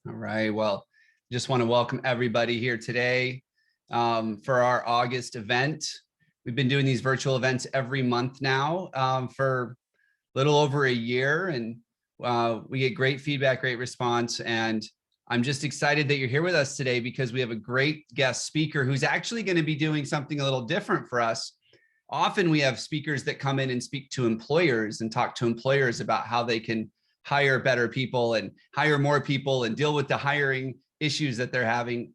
All right. Well, just want to welcome everybody here today for our August event. We've been doing these virtual events every month now for a little over a year, and we get great feedback, great response. And I'm just excited that you're here with us today because we have a great guest speaker who's actually going to be doing something a little different for us. Often we have speakers that come in and speak to employers and talk to employers about how they can hire better people and hire more people and deal with the hiring issues that they're having.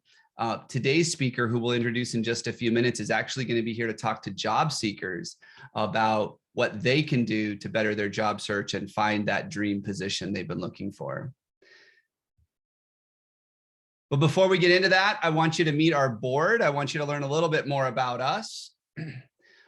Today's speaker, who we'll introduce in just a few minutes, is actually going to be here to talk to job seekers about what they can do to better their job search and find that dream position they've been looking for. But before we get into that, I want you to meet our board. I want you to learn a little bit more about us.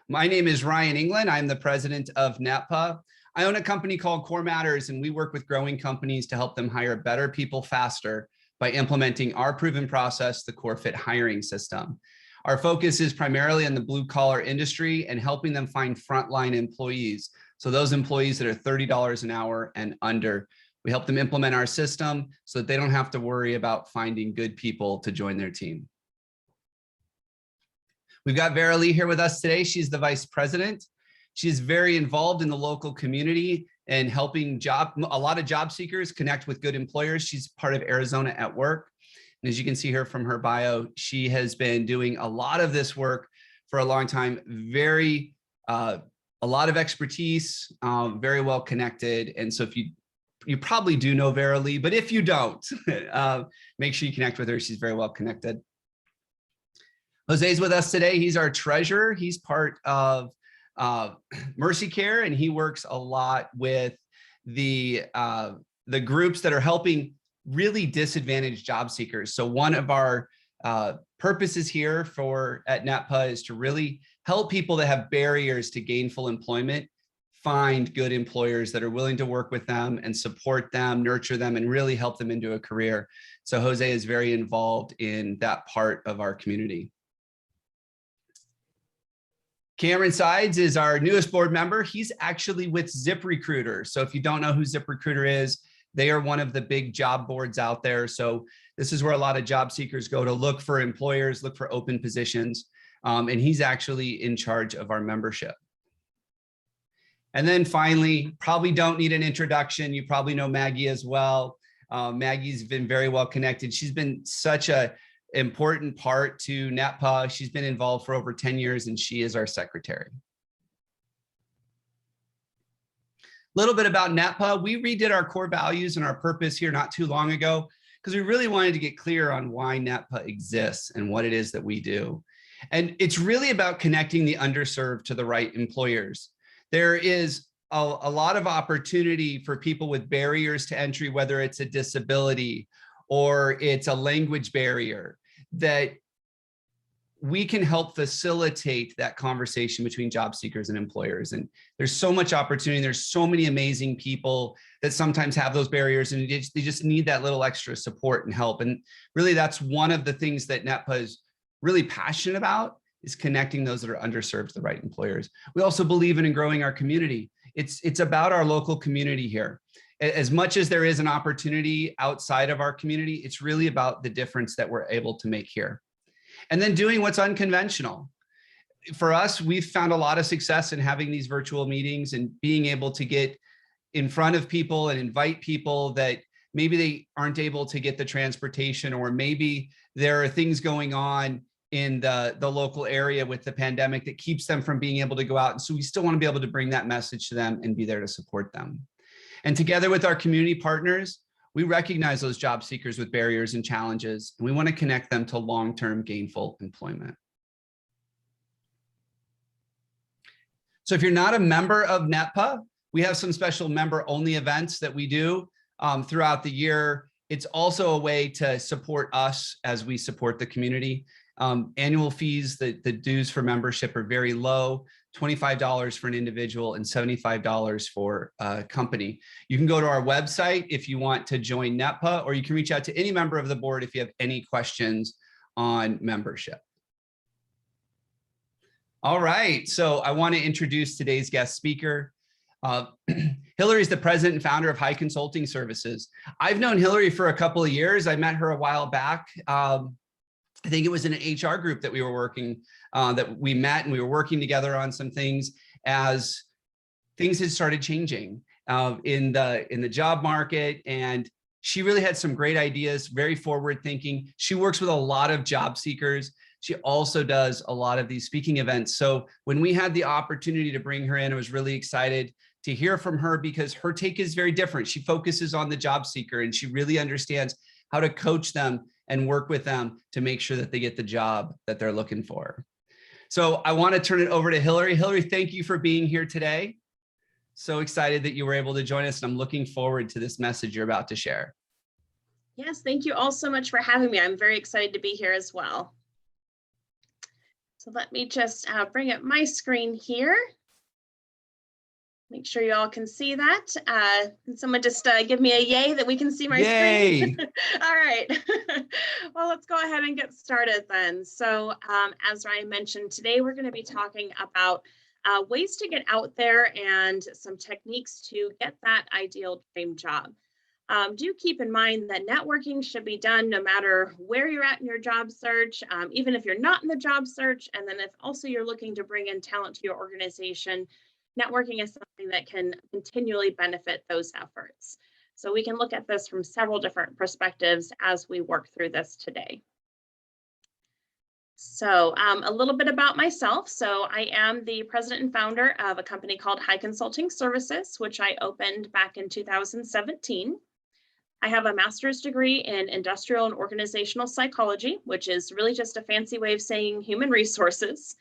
My name is Ryan England. I'm the president of NETPA. I own a company called Core Matters, and we work with growing companies to help them hire better people faster by implementing our proven process, the Core Fit hiring system. Our focus is primarily in the blue collar industry and helping them find frontline employees. So those employees that are $30 an hour and under, we help them implement our system so that they don't have to worry about finding good people to join their team. We've got Vera Lee here with us today. She's the vice president. She's very involved in the local community and helping a lot of job seekers connect with good employers. She's part of Arizona at Work. And as you can see here from her bio, she has been doing a lot of this work for a long time. A lot of expertise, very well connected. And so if you probably do know Vera Lee, but if you don't, make sure you connect with her. She's very well connected. Jose's with us today. He's our treasurer. He's part of Mercy Care, and he works a lot with the groups that are helping really disadvantaged job seekers. So one of our purposes here at NETPA is to really help people that have barriers to gainful employment find good employers that are willing to work with them and support them, nurture them, and really help them into a career. So Jose is very involved in that part of our community. Cameron Sides is our newest board member. He's actually with ZipRecruiter. So if you don't know who ZipRecruiter is, they are one of the big job boards out there. So this is where a lot of job seekers go to look for employers, look for open positions. And he's actually in charge of our membership. And then finally, probably don't need an introduction. You probably know Maggie as well. Maggie's been very well connected. She's been such an important part to NETPA. She's been involved for over 10 years and she is our secretary. A little bit about NETPA. We redid our core values and our purpose here not too long ago because we really wanted to get clear on why NETPA exists and what it is that we do. And it's really about connecting the underserved to the right employers. There is a lot of opportunity for people with barriers to entry, whether it's a disability or it's a language barrier, that we can help facilitate that conversation between job seekers and employers. And there's so much opportunity. There's so many amazing people that sometimes have those barriers and they just need that little extra support and help. And really that's one of the things that NETPA is really passionate about, is connecting those that are underserved to the right employers. We also believe in growing our community. It's about our local community here. As much as there is an opportunity outside of our community, it's really about the difference that we're able to make here. And then doing what's unconventional. For us, we've found a lot of success in having these virtual meetings and being able to get in front of people and invite people that maybe they aren't able to get the transportation, or maybe there are things going on in the local area with the pandemic that keeps them from being able to go out. And so we still want to be able to bring that message to them and be there to support them. And together with our community partners, we recognize those job seekers with barriers and challenges, and we want to connect them to long-term gainful employment. So if you're not a member of NETPA, we have some special member-only events that we do throughout the year. It's also a way to support us as we support the community. Annual fees, the dues for membership are very low, $25 for an individual and $75 for a company. You can go to our website if you want to join NETPA, or you can reach out to any member of the board if you have any questions on membership. All right, so I want to introduce today's guest speaker. Hillary's the president and founder of HiConsulting Services. I've known Hillary for a couple of years. I met her a while back. I think it was in an HR group that we were working, that we met and we were working together on some things as things had started changing in the job market. And she really had some great ideas, very forward thinking. She works with a lot of job seekers. She also does a lot of these speaking events. So when we had the opportunity to bring her in, I was really excited to hear from her because her take is very different. She focuses on the job seeker and she really understands how to coach them and work with them to make sure that they get the job that they're looking for. So I want to turn it over to Hillary. Hillary, thank you for being here today. So excited that you were able to join us, and I'm looking forward to this message you're about to share. Yes, thank you all so much for having me. I'm very excited to be here as well. So let me just bring up my screen here. Make sure you all can see that. Can someone just give me a yay that we can see my screen? All right. Well, let's go ahead and get started then. So as Ryan mentioned, today we're going to be talking about ways to get out there and some techniques to get that ideal dream job. Do keep in mind that networking should be done no matter where you're at in your job search, even if you're not in the job search. And then if also you're looking to bring in talent to your organization, networking is something that can continually benefit those efforts. So we can look at this from several different perspectives as we work through this today. So a little bit about myself. So I am the president and founder of a company called HiConsulting Services, which I opened back in 2017. I have a master's degree in industrial and organizational psychology, which is really just a fancy way of saying human resources.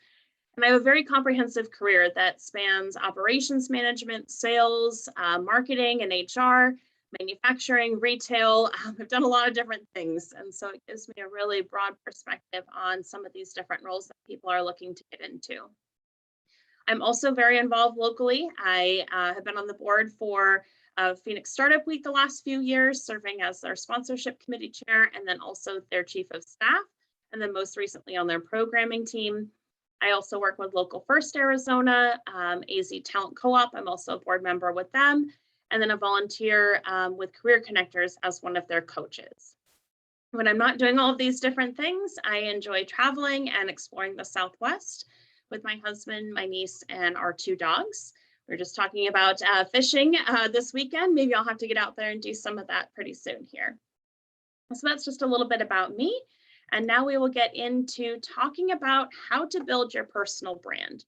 And I have a very comprehensive career that spans operations management, sales, marketing and HR, manufacturing, retail. I've done a lot of different things. And so it gives me a really broad perspective on some of these different roles that people are looking to get into. I'm also very involved locally. I have been on the board for Phoenix Startup Week the last few years, serving as their sponsorship committee chair, and then also their chief of staff, and then most recently on their programming team. I also work with Local First Arizona, AZ Talent Co-op. I'm also a board member with them, and then a volunteer with Career Connectors as one of their coaches. When I'm not doing all of these different things, I enjoy traveling and exploring the Southwest with my husband, my niece, and our 2 dogs. We're just talking about fishing this weekend. Maybe I'll have to get out there and do some of that pretty soon here. So that's just a little bit about me. And now we will get into talking about how to build your personal brand.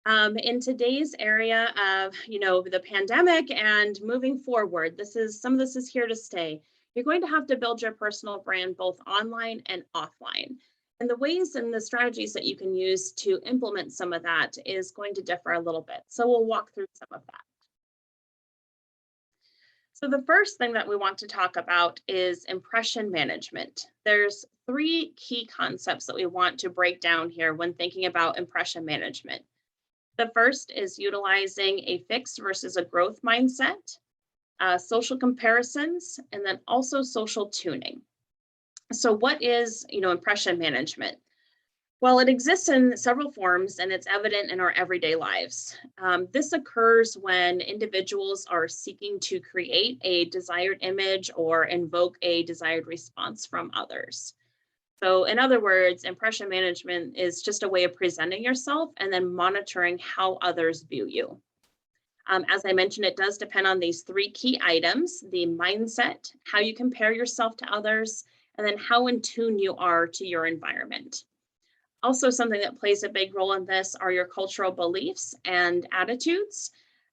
In today's area of, the pandemic and moving forward, some of this is here to stay. You're going to have to build your personal brand both online and offline. And the ways and the strategies that you can use to implement some of that is going to differ a little bit. So we'll walk through some of that. So the first thing that we want to talk about is impression management. There's 3 key concepts that we want to break down here when thinking about impression management. The first is utilizing a fixed versus a growth mindset, social comparisons, and then also social tuning. So what is, impression management? Well, it exists in several forms and it's evident in our everyday lives. This occurs when individuals are seeking to create a desired image or invoke a desired response from others. So in other words, impression management is just a way of presenting yourself and then monitoring how others view you. As I mentioned, it does depend on these 3 key items: the mindset, how you compare yourself to others, and then how in tune you are to your environment. Also, something that plays a big role in this are your cultural beliefs and attitudes,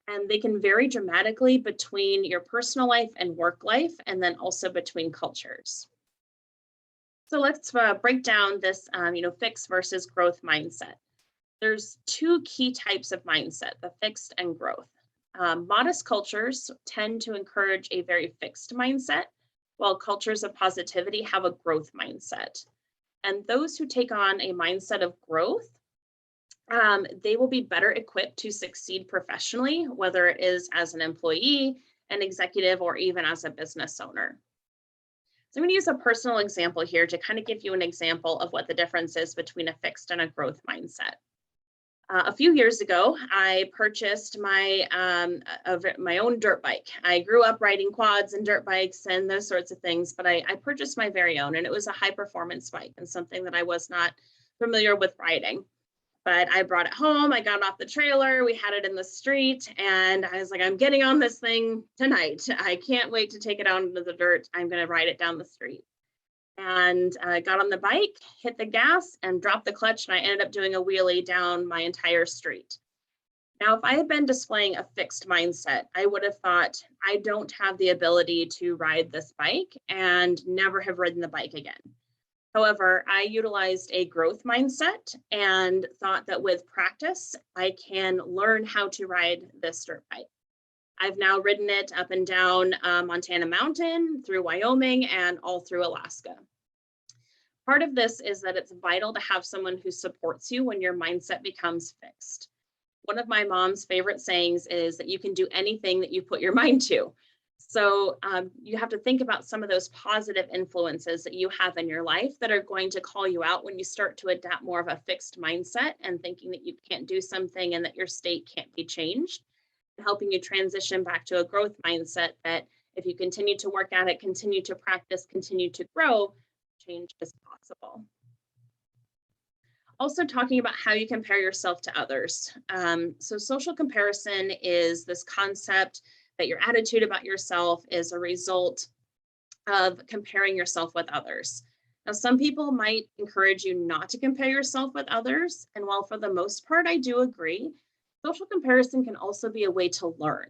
and they can vary dramatically between your personal life and work life, and then also between cultures. So let's break down this, fixed versus growth mindset. There's 2 key types of mindset, the fixed and growth. Modest cultures tend to encourage a very fixed mindset, while cultures of positivity have a growth mindset. And those who take on a mindset of growth, they will be better equipped to succeed professionally, whether it is as an employee, an executive, or even as a business owner. So I'm going to use a personal example here to kind of give you an example of what the difference is between a fixed and a growth mindset. A few years ago, I purchased my own dirt bike. I grew up riding quads and dirt bikes and those sorts of things, but I purchased my very own, and it was a high performance bike and something that I was not familiar with riding. But I brought it home, I got off the trailer, we had it in the street, and I was like, I'm getting on this thing tonight. I can't wait to take it out into the dirt. I'm going to ride it down the street. And I got on the bike, hit the gas, and dropped the clutch, and I ended up doing a wheelie down my entire street. Now, if I had been displaying a fixed mindset, I would have thought, I don't have the ability to ride this bike and never have ridden the bike again. However, I utilized a growth mindset and thought that with practice, I can learn how to ride this dirt bike. I've now ridden it up and down Montana Mountain, through Wyoming, and all through Alaska. Part of this is that it's vital to have someone who supports you when your mindset becomes fixed. One of my mom's favorite sayings is that you can do anything that you put your mind to. So you have to think about some of those positive influences that you have in your life that are going to call you out when you start to adapt more of a fixed mindset and thinking that you can't do something and that your state can't be changed, helping you transition back to a growth mindset that if you continue to work at it, continue to practice, continue to grow, change is possible. Also talking about how you compare yourself to others. So social comparison is this concept that your attitude about yourself is a result of comparing yourself with others. Now, some people might encourage you not to compare yourself with others. And while for the most part, I do agree, social comparison can also be a way to learn.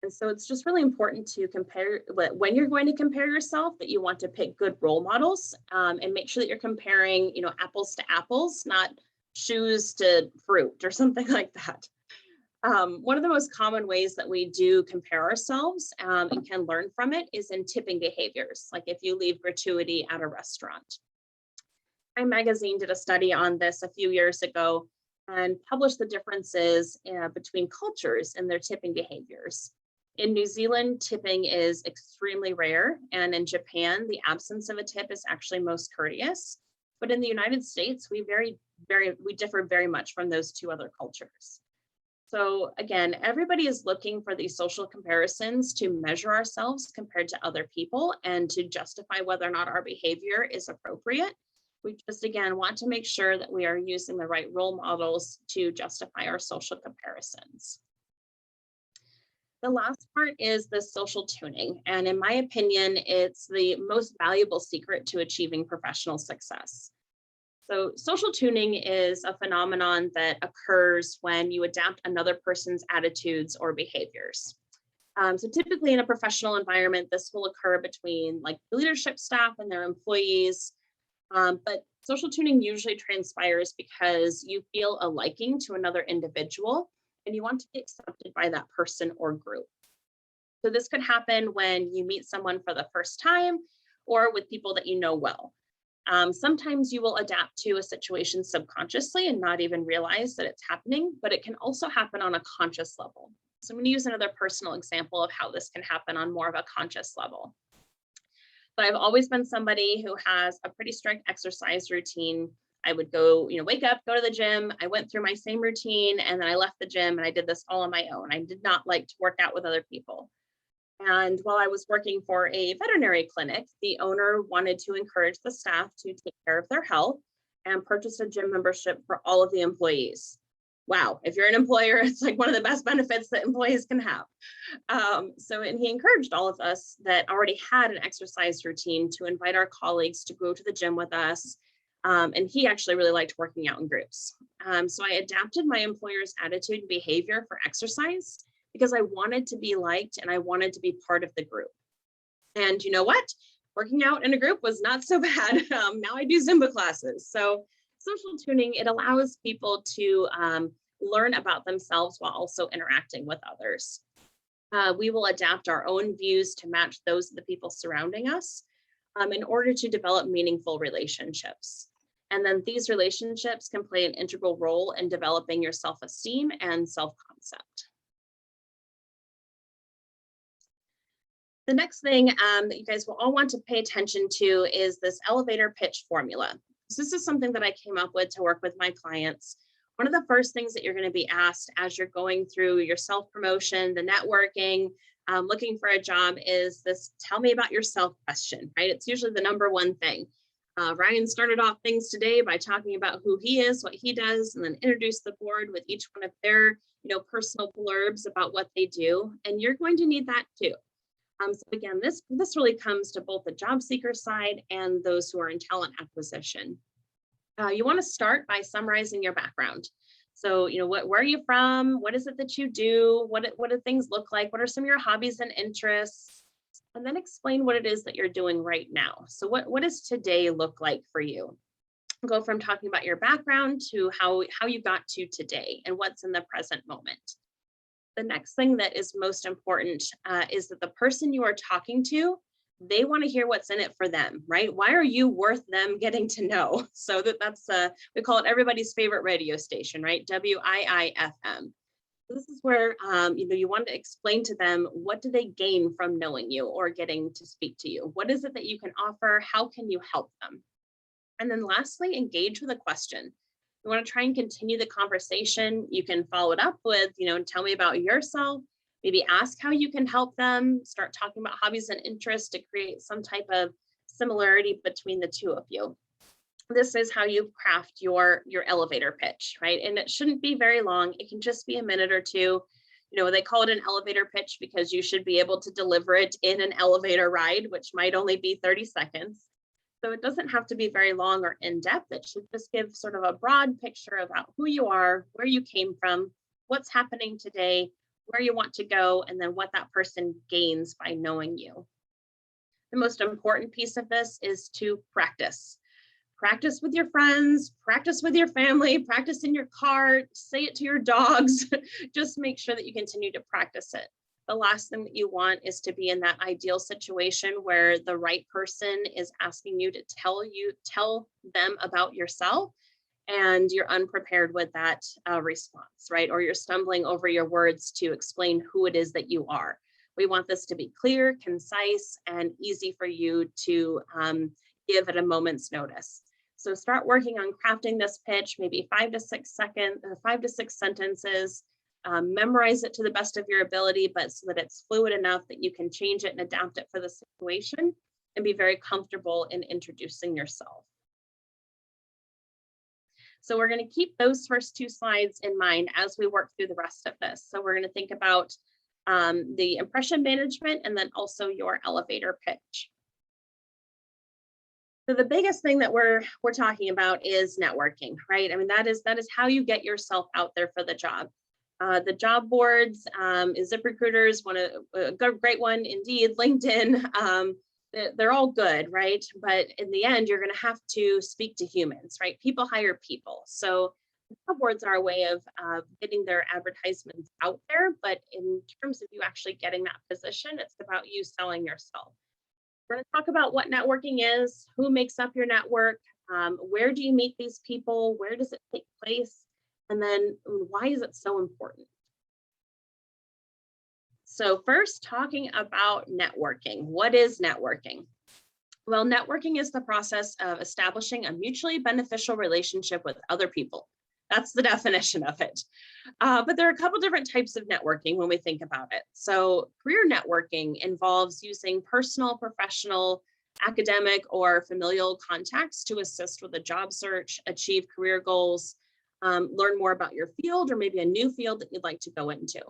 And so it's just really important to compare, when you're going to compare yourself, that you want to pick good role models and make sure that you're comparing, apples to apples, not shoes to fruit or something like that. One of the most common ways that we do compare ourselves and can learn from it is in tipping behaviors, like if you leave gratuity at a restaurant. Time Magazine did a study on this a few years ago and published the differences between cultures and their tipping behaviors. In New Zealand, tipping is extremely rare, and in Japan, the absence of a tip is actually most courteous. But in the United States, we differ very much from those two other cultures. So again, everybody is looking for these social comparisons to measure ourselves compared to other people and to justify whether or not our behavior is appropriate. We just, again, want to make sure that we are using the right role models to justify our social comparisons. The last part is the social tuning. And in my opinion, it's the most valuable secret to achieving professional success. So social tuning is a phenomenon that occurs when you adapt another person's attitudes or behaviors. So typically in a professional environment, this will occur between like leadership staff and their employees. But social tuning usually transpires because you feel a liking to another individual and you want to be accepted by that person or group. So this could happen when you meet someone for the first time or with people that you know well. Sometimes you will adapt to a situation subconsciously and not even realize that it's happening, but it can also happen on a conscious level. So I'm going to use another personal example of how this can happen on more of a conscious level. But I've always been somebody who has a pretty strict exercise routine. I would go, wake up, go to the gym. I went through my same routine and then I left the gym and I did this all on my own. I did not like to work out with other people. And while I was working for a veterinary clinic, the owner wanted to encourage the staff to take care of their health and purchase a gym membership for all of the employees. Wow, if you're an employer, it's like one of the best benefits that employees can have. And he encouraged all of us that already had an exercise routine to invite our colleagues to go to the gym with us. And he actually really liked working out in groups. So I adapted my employer's attitude and behavior for exercise because I wanted to be liked and I wanted to be part of the group. And you know what? Working out in a group was not so bad. Now I do Zumba classes. So social tuning, it allows people to learn about themselves while also interacting with others. We will adapt our own views to match those of the people surrounding us in order to develop meaningful relationships. And then these relationships can play an integral role in developing your self-esteem and self-concept. The next thing that you guys will all want to pay attention to is this elevator pitch formula. So this is something that I came up with to work with my clients. One of the first things that you're going to be asked as you're going through your self-promotion, the networking, looking for a job is this tell me about yourself question, right? It's usually the number one thing. Ryan started off things today by talking about who he is, what he does, and then introduced the board with each one of their personal blurbs about what they do. And you're going to need that too. So again, this really comes to both the job seeker side and those who are in talent acquisition. You want to start by summarizing your background. So, where are you from? What is it that you do? What do things look like? What are some of your hobbies and interests? And then explain what it is that you're doing right now. So what does today look like for you? Go from talking about your background to how you got to today and what's in the present moment. The next thing that is most important is that the person you are talking to, they want to hear what's in it for them, right? Why are you worth them getting to know? So that's we call it everybody's favorite radio station, right? WIIFM. This is where you want to explain to them, what do they gain from knowing you or getting to speak to you? What is it that you can offer? How can you help them? And then lastly, engage with a question. You want to try and continue the conversation. You can follow it up with, tell me about yourself. Maybe ask how you can help them. Start talking about hobbies and interests to create some type of similarity between the two of you. This is how you craft your elevator pitch, right? And it shouldn't be very long. It can just be a minute or two. They call it an elevator pitch because you should be able to deliver it in an elevator ride, which might only be 30 seconds. So it doesn't have to be very long or in-depth. It should just give sort of a broad picture about who you are, where you came from, what's happening today, where you want to go, and then what that person gains by knowing you. The most important piece of this is to practice. Practice with your friends, practice with your family, practice in your car, say it to your dogs. Just make sure that you continue to practice it. The last thing that you want is to be in that ideal situation where the right person is asking you to tell them about yourself, and you're unprepared with that response, right? Or you're stumbling over your words to explain who it is that you are. We want this to be clear, concise, and easy for you to give at a moment's notice. So start working on crafting this pitch, maybe 5 to 6 sentences. Memorize it to the best of your ability, but so that it's fluid enough that you can change it and adapt it for the situation and be very comfortable in introducing yourself. So we're going to keep those first 2 slides in mind as we work through the rest of this. So we're going to think about the impression management and then also your elevator pitch. So the biggest thing that we're talking about is networking, right? I mean, that is how you get yourself out there for the job. The job boards, ZipRecruiter's a great one, Indeed, LinkedIn, they're all good, right? But in the end, you're going to have to speak to humans, right? People hire people. So job boards are a way of getting their advertisements out there. But in terms of you actually getting that position, it's about you selling yourself. We're going to talk about what networking is, who makes up your network, where do you meet these people, where does it take place, and then why is it so important? So first, talking about networking. What is networking? Well, networking is the process of establishing a mutually beneficial relationship with other people. That's the definition of it. But there are a couple different types of networking when we think about it. So career networking involves using personal, professional, academic, or familial contacts to assist with a job search, achieve career goals, learn more about your field or maybe a new field that you'd like to go into.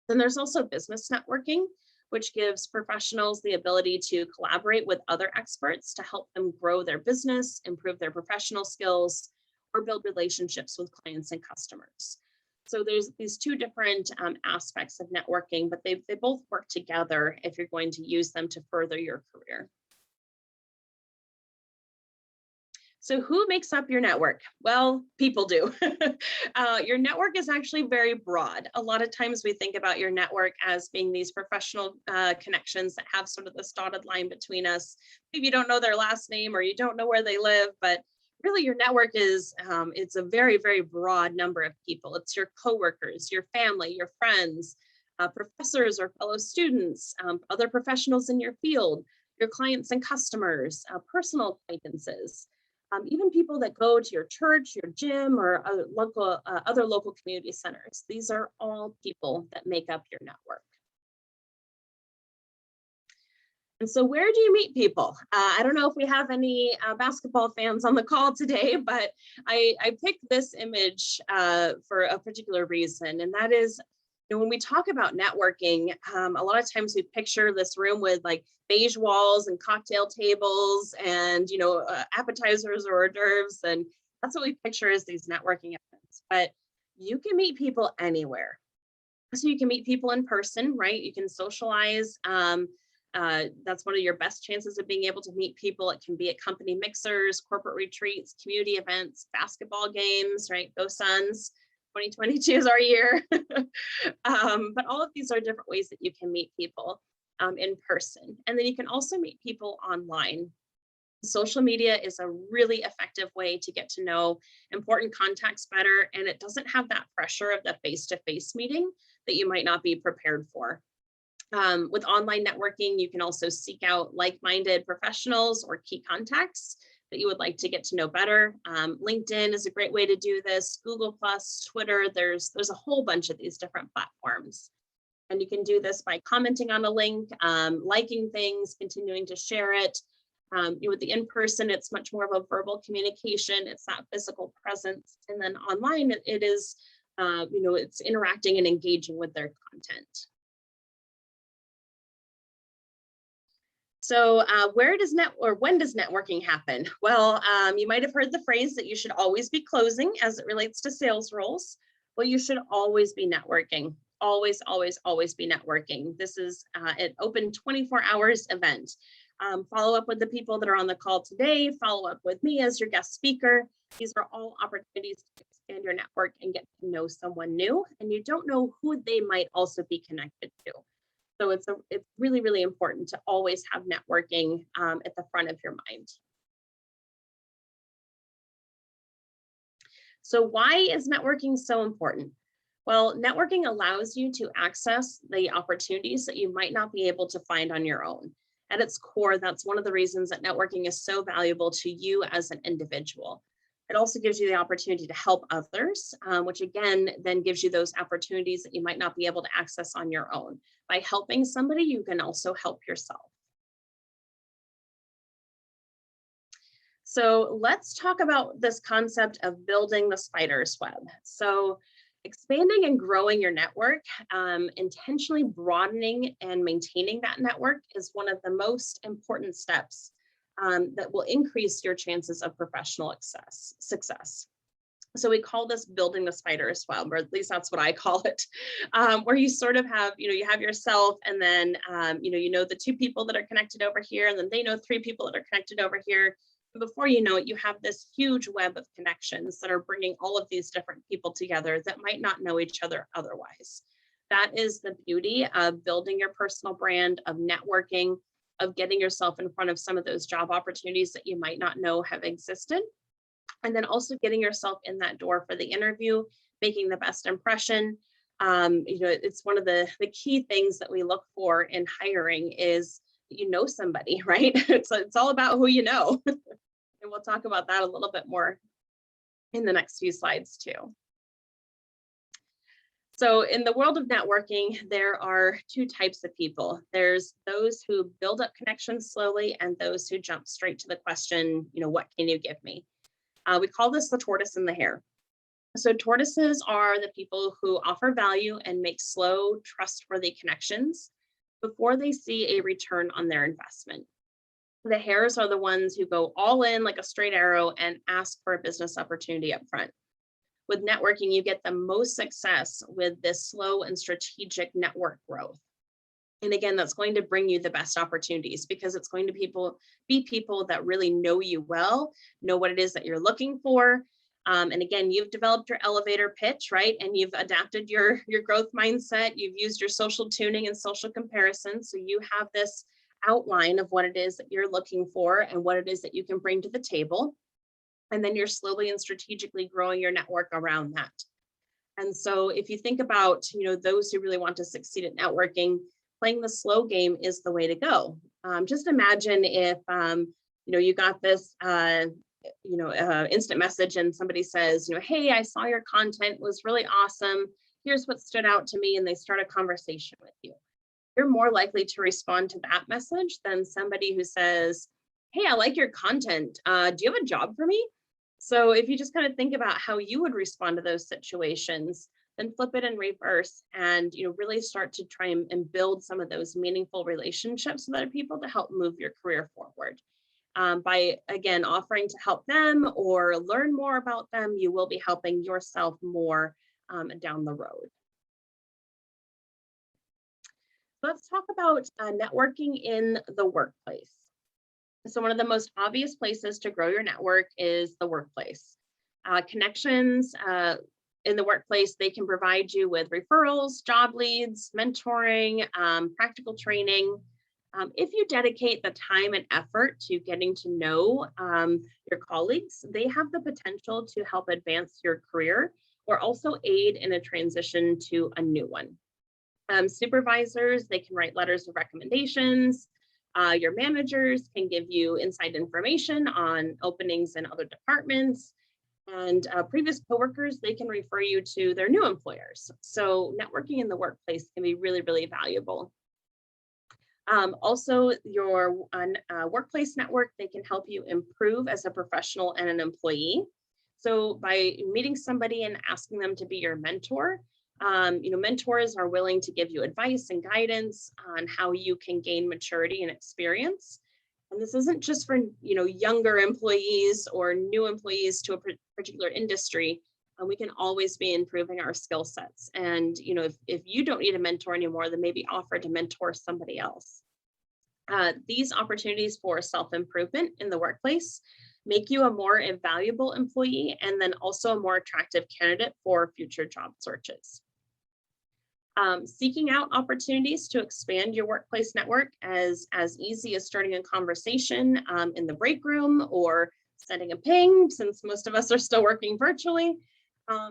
Then there's also business networking, which gives professionals the ability to collaborate with other experts to help them grow their business, improve their professional skills, or build relationships with clients and customers. So there's these 2 different aspects of networking, but they both work together if you're going to use them to further your career. So who makes up your network? Well, people do. Your network is actually very broad. A lot of times we think about your network as being these professional connections that have sort of this dotted line between us. Maybe you don't know their last name or you don't know where they live, but really your network is, it's a very, very broad number of people. It's your coworkers, your family, your friends, professors or fellow students, other professionals in your field, your clients and customers, personal acquaintances. even people that go to your church, your gym, or other local community centers. These are all people that make up your network. And so where do you meet people? I don't know if we have any basketball fans on the call today, but I picked this image for a particular reason. And that is, when we talk about networking, a lot of times we picture this room with like beige walls and cocktail tables and, appetizers or hors d'oeuvres. And that's what we picture as these networking events. But you can meet people anywhere. So you can meet people in person, right? You can socialize. That's one of your best chances of being able to meet people. It can be at company mixers, corporate retreats, community events, basketball games, right? Go Suns. 2022 is our year. But all of these are different ways that you can meet people in person. And then you can also meet people online. Social media is a really effective way to get to know important contacts better. And it doesn't have that pressure of the face-to-face meeting that you might not be prepared for. With online networking, you can also seek out like-minded professionals or key contacts that you would like to get to know better. LinkedIn is a great way to do this. Google+, Twitter, there's a whole bunch of these different platforms. And you can do this by commenting on a link, liking things, continuing to share it. With the in-person, it's much more of a verbal communication. It's that physical presence. And then online, it is, it's interacting and engaging with their content. So when does networking happen? Well, you might have heard the phrase that you should always be closing as it relates to sales roles. Well, you should always be networking. Always, always, always be networking. This is an open 24 hours event. Follow up with the people that are on the call today. Follow up with me as your guest speaker. These are all opportunities to expand your network and get to know someone new. And you don't know who they might also be connected to. So it's really, really important to always have networking at the front of your mind. So why is networking so important? Well, networking allows you to access the opportunities that you might not be able to find on your own. At its core, that's one of the reasons that networking is so valuable to you as an individual. It also gives you the opportunity to help others, which again, then gives you those opportunities that you might not be able to access on your own. By helping somebody, you can also help yourself. So let's talk about this concept of building the spider's web. So expanding and growing your network, intentionally broadening and maintaining that network is one of the most important steps that will increase your chances of professional success. So we call this building the spider's web, or at least that's what I call it, where you sort of have, you have yourself, and then, the two people that are connected over here, and then they know three people that are connected over here. And before you know it, you have this huge web of connections that are bringing all of these different people together that might not know each other otherwise. That is the beauty of building your personal brand, of networking, of getting yourself in front of some of those job opportunities that you might not know have existed. And then also getting yourself in that door for the interview, making the best impression. It's one of the key things that we look for in hiring is somebody, right? It's all about who you know. And we'll talk about that a little bit more in the next few slides too. So in the world of networking, there are two types of people. There's those who build up connections slowly and those who jump straight to the question, what can you give me? We call this the tortoise and the hare. So tortoises are the people who offer value and make slow, trustworthy connections before they see a return on their investment. The hares are the ones who go all in like a straight arrow and ask for a business opportunity up front. With networking, you get the most success with this slow and strategic network growth. And again, that's going to bring you the best opportunities because it's going to be people that really know you well, know what it is that you're looking for. And again, you've developed your elevator pitch, right? And you've adapted your growth mindset. You've used your social tuning and social comparison. So you have this outline of what it is that you're looking for and what it is that you can bring to the table. And then you're slowly and strategically growing your network around that. And so if you think about, those who really want to succeed at networking, playing the slow game is the way to go. Just imagine if, you got this instant message and somebody says, hey, I saw your content was really awesome. Here's what stood out to me, and they start a conversation with you. You're more likely to respond to that message than somebody who says, hey, I like your content. Do you have a job for me? So if you just kind of think about how you would respond to those situations, then flip it in reverse and really start to try and build some of those meaningful relationships with other people to help move your career forward. By, again, offering to help them or learn more about them, you will be helping yourself more down the road. Let's talk about networking in the workplace. So one of the most obvious places to grow your network is the workplace. Connections in the workplace, they can provide you with referrals, job leads, mentoring, practical training. If you dedicate the time and effort to getting to know your colleagues, they have the potential to help advance your career or also aid in a transition to a new one. Supervisors, they can write letters of recommendations. Your managers can give you inside information on openings in other departments. And previous coworkers, they can refer you to their new employers. So networking in the workplace can be really, really valuable. Also, your workplace network, they can help you improve as a professional and an employee. So by meeting somebody and asking them to be your mentor, mentors are willing to give you advice and guidance on how you can gain maturity and experience. And this isn't just for, younger employees or new employees to a particular industry. We can always be improving our skill sets. And, if you don't need a mentor anymore, then maybe offer to mentor somebody else. These opportunities for self-improvement in the workplace make you a more valuable employee and then also a more attractive candidate for future job searches. Seeking out opportunities to expand your workplace network as easy as starting a conversation in the break room or sending a ping, since most of us are still working virtually.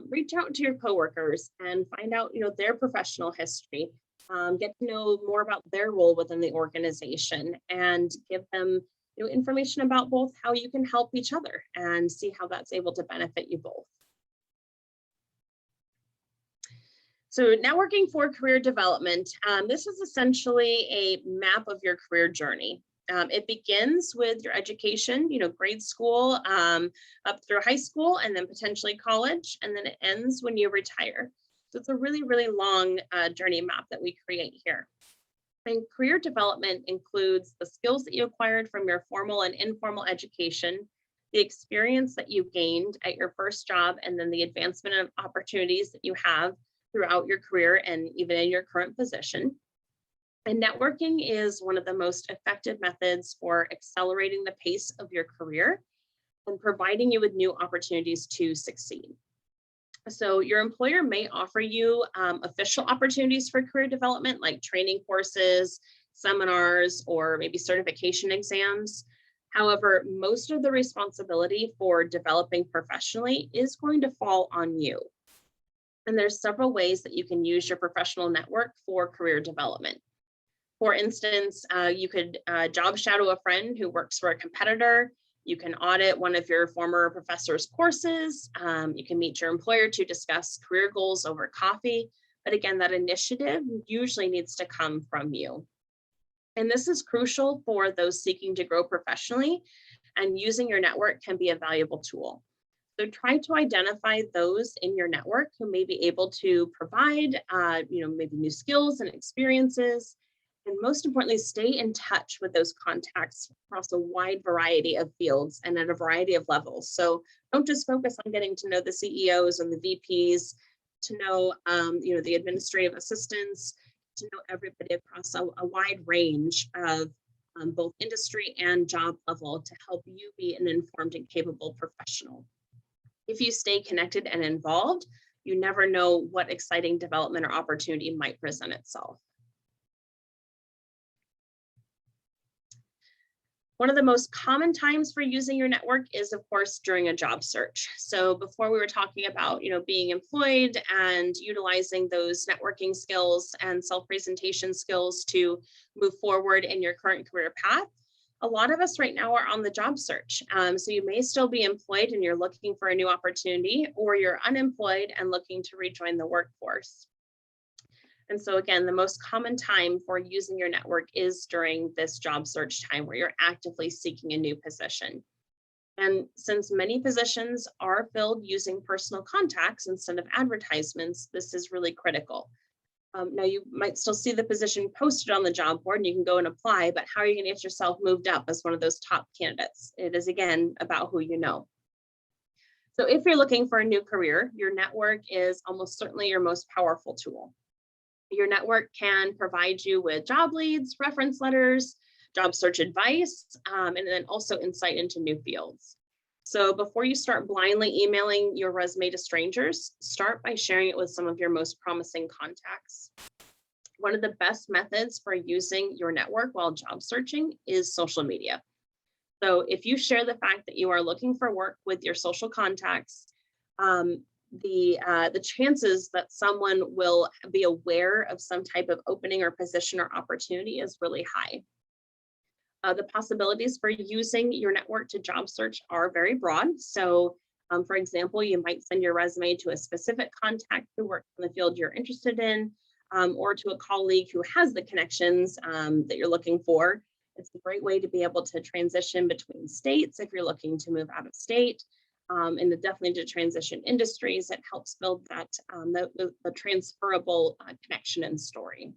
Reach out to your coworkers and find out their professional history. Get to know more about their role within the organization and give them information about both how you can help each other and see how that's able to benefit you both. So networking for career development, this is essentially a map of your career journey. It begins with your education, grade school up through high school and then potentially college, and then it ends when you retire. So it's a really, really long journey map that we create here. And career development includes the skills that you acquired from your formal and informal education, the experience that you gained at your first job, and then the advancement of opportunities that you have throughout your career and even in your current position. And networking is one of the most effective methods for accelerating the pace of your career and providing you with new opportunities to succeed. So your employer may offer you official opportunities for career development, like training courses, seminars, or maybe certification exams. However, most of the responsibility for developing professionally is going to fall on you. And there's several ways that you can use your professional network for career development. For instance, you could job shadow a friend who works for a competitor. You can audit one of your former professor's courses. You can meet your employer to discuss career goals over coffee. But again, that initiative usually needs to come from you. And this is crucial for those seeking to grow professionally, and using your network can be a valuable tool. So try to identify those in your network who may be able to provide, maybe new skills and experiences. And most importantly, stay in touch with those contacts across a wide variety of fields and at a variety of levels. So don't just focus on getting to know the CEOs and the VPs, to know, the administrative assistants, to know everybody across a wide range of both industry and job level to help you be an informed and capable professional. If you stay connected and involved, you never know what exciting development or opportunity might present itself. One of the most common times for using your network is, of course, during a job search. So before we were talking about, being employed and utilizing those networking skills and self-presentation skills to move forward in your current career path. A lot of us right now are on the job search. So you may still be employed and you're looking for a new opportunity, or you're unemployed and looking to rejoin the workforce. And so again, the most common time for using your network is during this job search time where you're actively seeking a new position. And since many positions are filled using personal contacts instead of advertisements, this is really critical. Now, you might still see the position posted on the job board and you can go and apply, but how are you going to get yourself moved up as one of those top candidates? It is, again, about who you know. So if you're looking for a new career, your network is almost certainly your most powerful tool. Your network can provide you with job leads, reference letters, job search advice, and then also insight into new fields. So before you start blindly emailing your resume to strangers, start by sharing it with some of your most promising contacts. One of the best methods for using your network while job searching is social media. So if you share the fact that you are looking for work with your social contacts, the chances that someone will be aware of some type of opening or position or opportunity is really high. The possibilities for using your network to job search are very broad. So, for example, you might send your resume to a specific contact who works in the field you're interested in, or to a colleague who has the connections that you're looking for. It's a great way to be able to transition between states if you're looking to move out of state, and definitely to transition industries. It helps build that the transferable connection and story.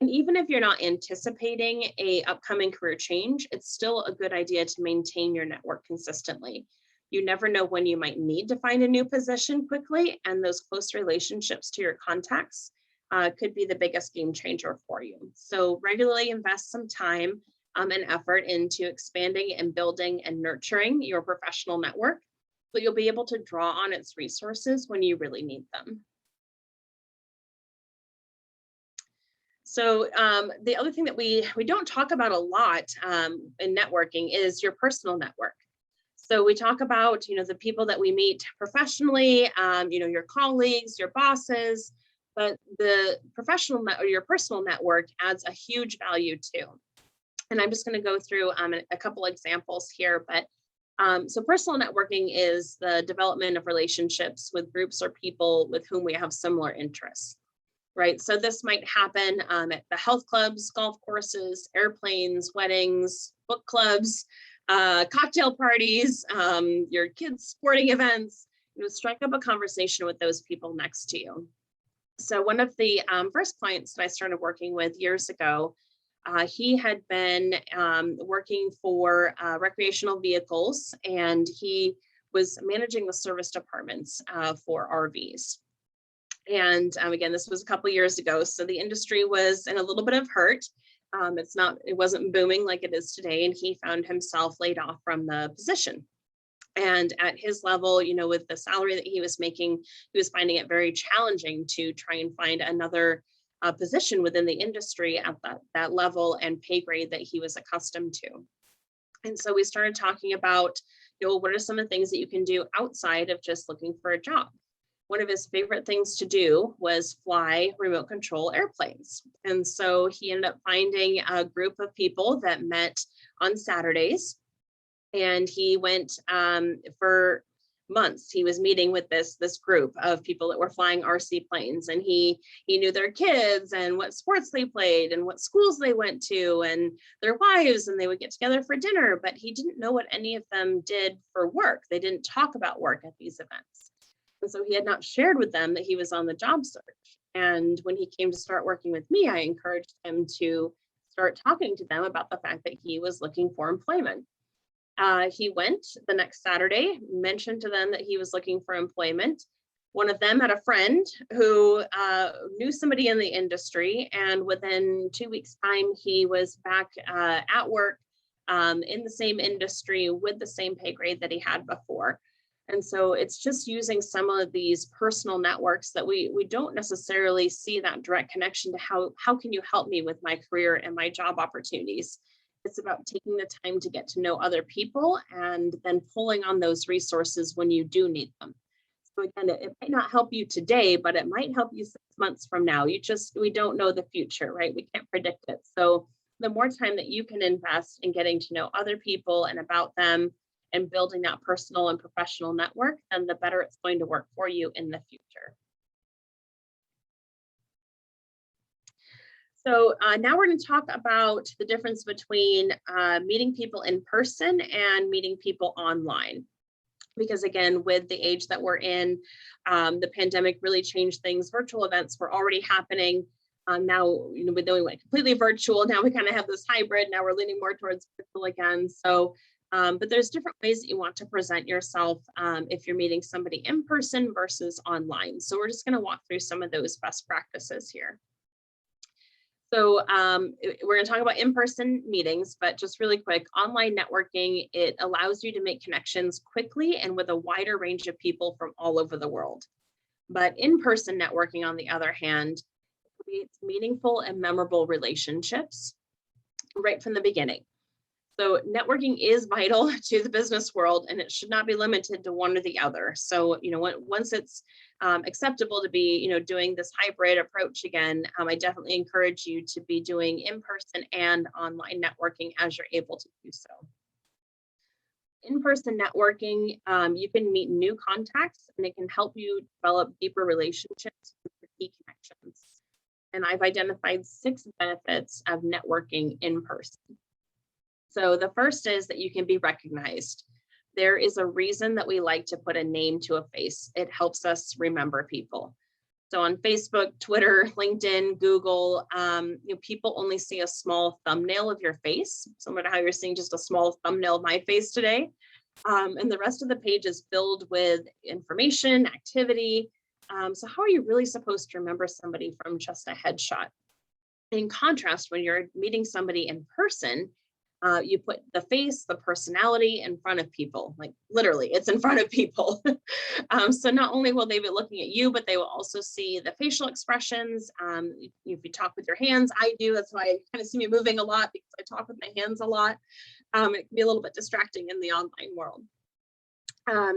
And even if you're not anticipating a upcoming career change, it's still a good idea to maintain your network consistently. You never know when you might need to find a new position quickly, and those close relationships to your contacts could be the biggest game changer for you. So regularly invest some time and effort into expanding and building and nurturing your professional network, so you'll be able to draw on its resources when you really need them. So the other thing that we don't talk about a lot in networking is your personal network. So we talk about, the people that we meet professionally, your colleagues, your bosses, but the professional or your personal network adds a huge value too. And I'm just going to go through a couple examples here, but so personal networking is the development of relationships with groups or people with whom we have similar interests. Right. So this might happen at the health clubs, golf courses, airplanes, weddings, book clubs, cocktail parties, your kids' sporting events. Strike up a conversation with those people next to you. So one of the first clients that I started working with years ago, he had been working for recreational vehicles, and he was managing the service departments for RVs. And again, this was a couple years ago, so the industry was in a little bit of hurt. It wasn't booming like it is today, and he found himself laid off from the position. And at his level, with the salary that he was making, he was finding it very challenging to try and find another position within the industry at that level and pay grade that he was accustomed to. And so we started talking about, what are some of the things that you can do outside of just looking for a job? One of his favorite things to do was fly remote control airplanes. And so he ended up finding a group of people that met on Saturdays. And he went for months. He was meeting with this group of people that were flying RC planes, and he knew their kids and what sports they played and what schools they went to and their wives, and they would get together for dinner, but he didn't know what any of them did for work. They didn't talk about work at these events. And so he had not shared with them that he was on the job search. And when he came to start working with me, I encouraged him to start talking to them about the fact that he was looking for employment. He went the next Saturday, mentioned to them that he was looking for employment. One of them had a friend who knew somebody in the industry, and within 2 weeks' time, he was back at work in the same industry with the same pay grade that he had before. And so it's just using some of these personal networks that we don't necessarily see that direct connection to how can you help me with my career and my job opportunities. It's about taking the time to get to know other people and then pulling on those resources when you do need them. So again, it might not help you today, but it might help you 6 months from now. We don't know the future, right? We can't predict it. So the more time that you can invest in getting to know other people and about them and building that personal and professional network, then the better it's going to work for you in the future. So now we're going to talk about the difference between meeting people in person and meeting people online. Because again, with the age that we're in, the pandemic really changed things. Virtual events were already happening. Now, we went completely virtual. Now we kind of have this hybrid. Now we're leaning more towards virtual again. So, but there's different ways that you want to present yourself if you're meeting somebody in person versus online. So we're just going to walk through some of those best practices here. So we're going to talk about in-person meetings, but just really quick, online networking, it allows you to make connections quickly and with a wider range of people from all over the world. But in-person networking, on the other hand, creates meaningful and memorable relationships right from the beginning. So networking is vital to the business world, and it should not be limited to one or the other. So, once it's acceptable to be, doing this hybrid approach again, I definitely encourage you to be doing in-person and online networking as you're able to do so. In-person networking, you can meet new contacts, and it can help you develop deeper relationships with your key connections. And I've identified 6 benefits of networking in person. So the first is that you can be recognized. There is a reason that we like to put a name to a face. It helps us remember people. So on Facebook, Twitter, LinkedIn, Google, people only see a small thumbnail of your face, similar to how you're seeing just a small thumbnail of my face today. And the rest of the page is filled with information, activity. So how are you really supposed to remember somebody from just a headshot? In contrast, when you're meeting somebody in person, you put the face, the personality in front of people, like literally it's in front of people. So not only will they be looking at you, but they will also see the facial expressions. If you talk with your hands, I do. That's why you kind of see me moving a lot, because I talk with my hands a lot. It can be a little bit distracting in the online world.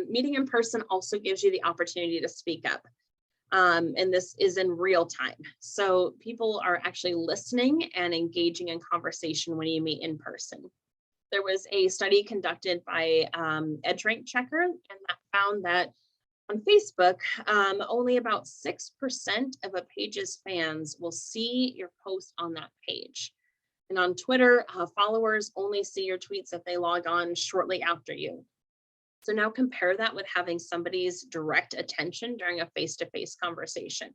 Meeting in person also gives you the opportunity to speak up. And this is in real time. So people are actually listening and engaging in conversation when you meet in person. There was a study conducted by EdgeRank Checker, and that found that on Facebook, only about 6% of a page's fans will see your post on that page. And on Twitter, followers only see your tweets if they log on shortly after you. So now compare that with having somebody's direct attention during a face-to-face conversation,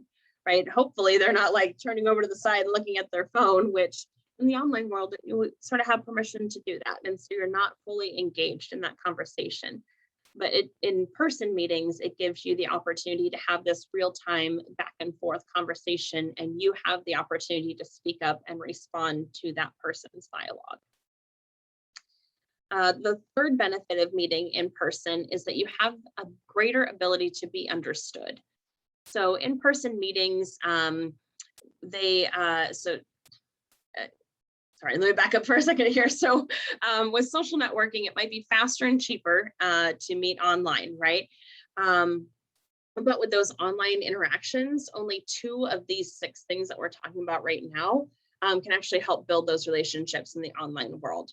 right? Hopefully they're not like turning over to the side and looking at their phone, which in the online world, you sort of have permission to do that. And so you're not fully engaged in that conversation. But in-person meetings, it gives you the opportunity to have this real-time back and forth conversation, and you have the opportunity to speak up and respond to that person's dialogue. The third benefit of meeting in person is that you have a greater ability to be understood. So in-person meetings, sorry, let me back up for a second here. So with social networking, it might be faster and cheaper to meet online, right? But with those online interactions, only 2 of these 6 things that we're talking about right now can actually help build those relationships in the online world.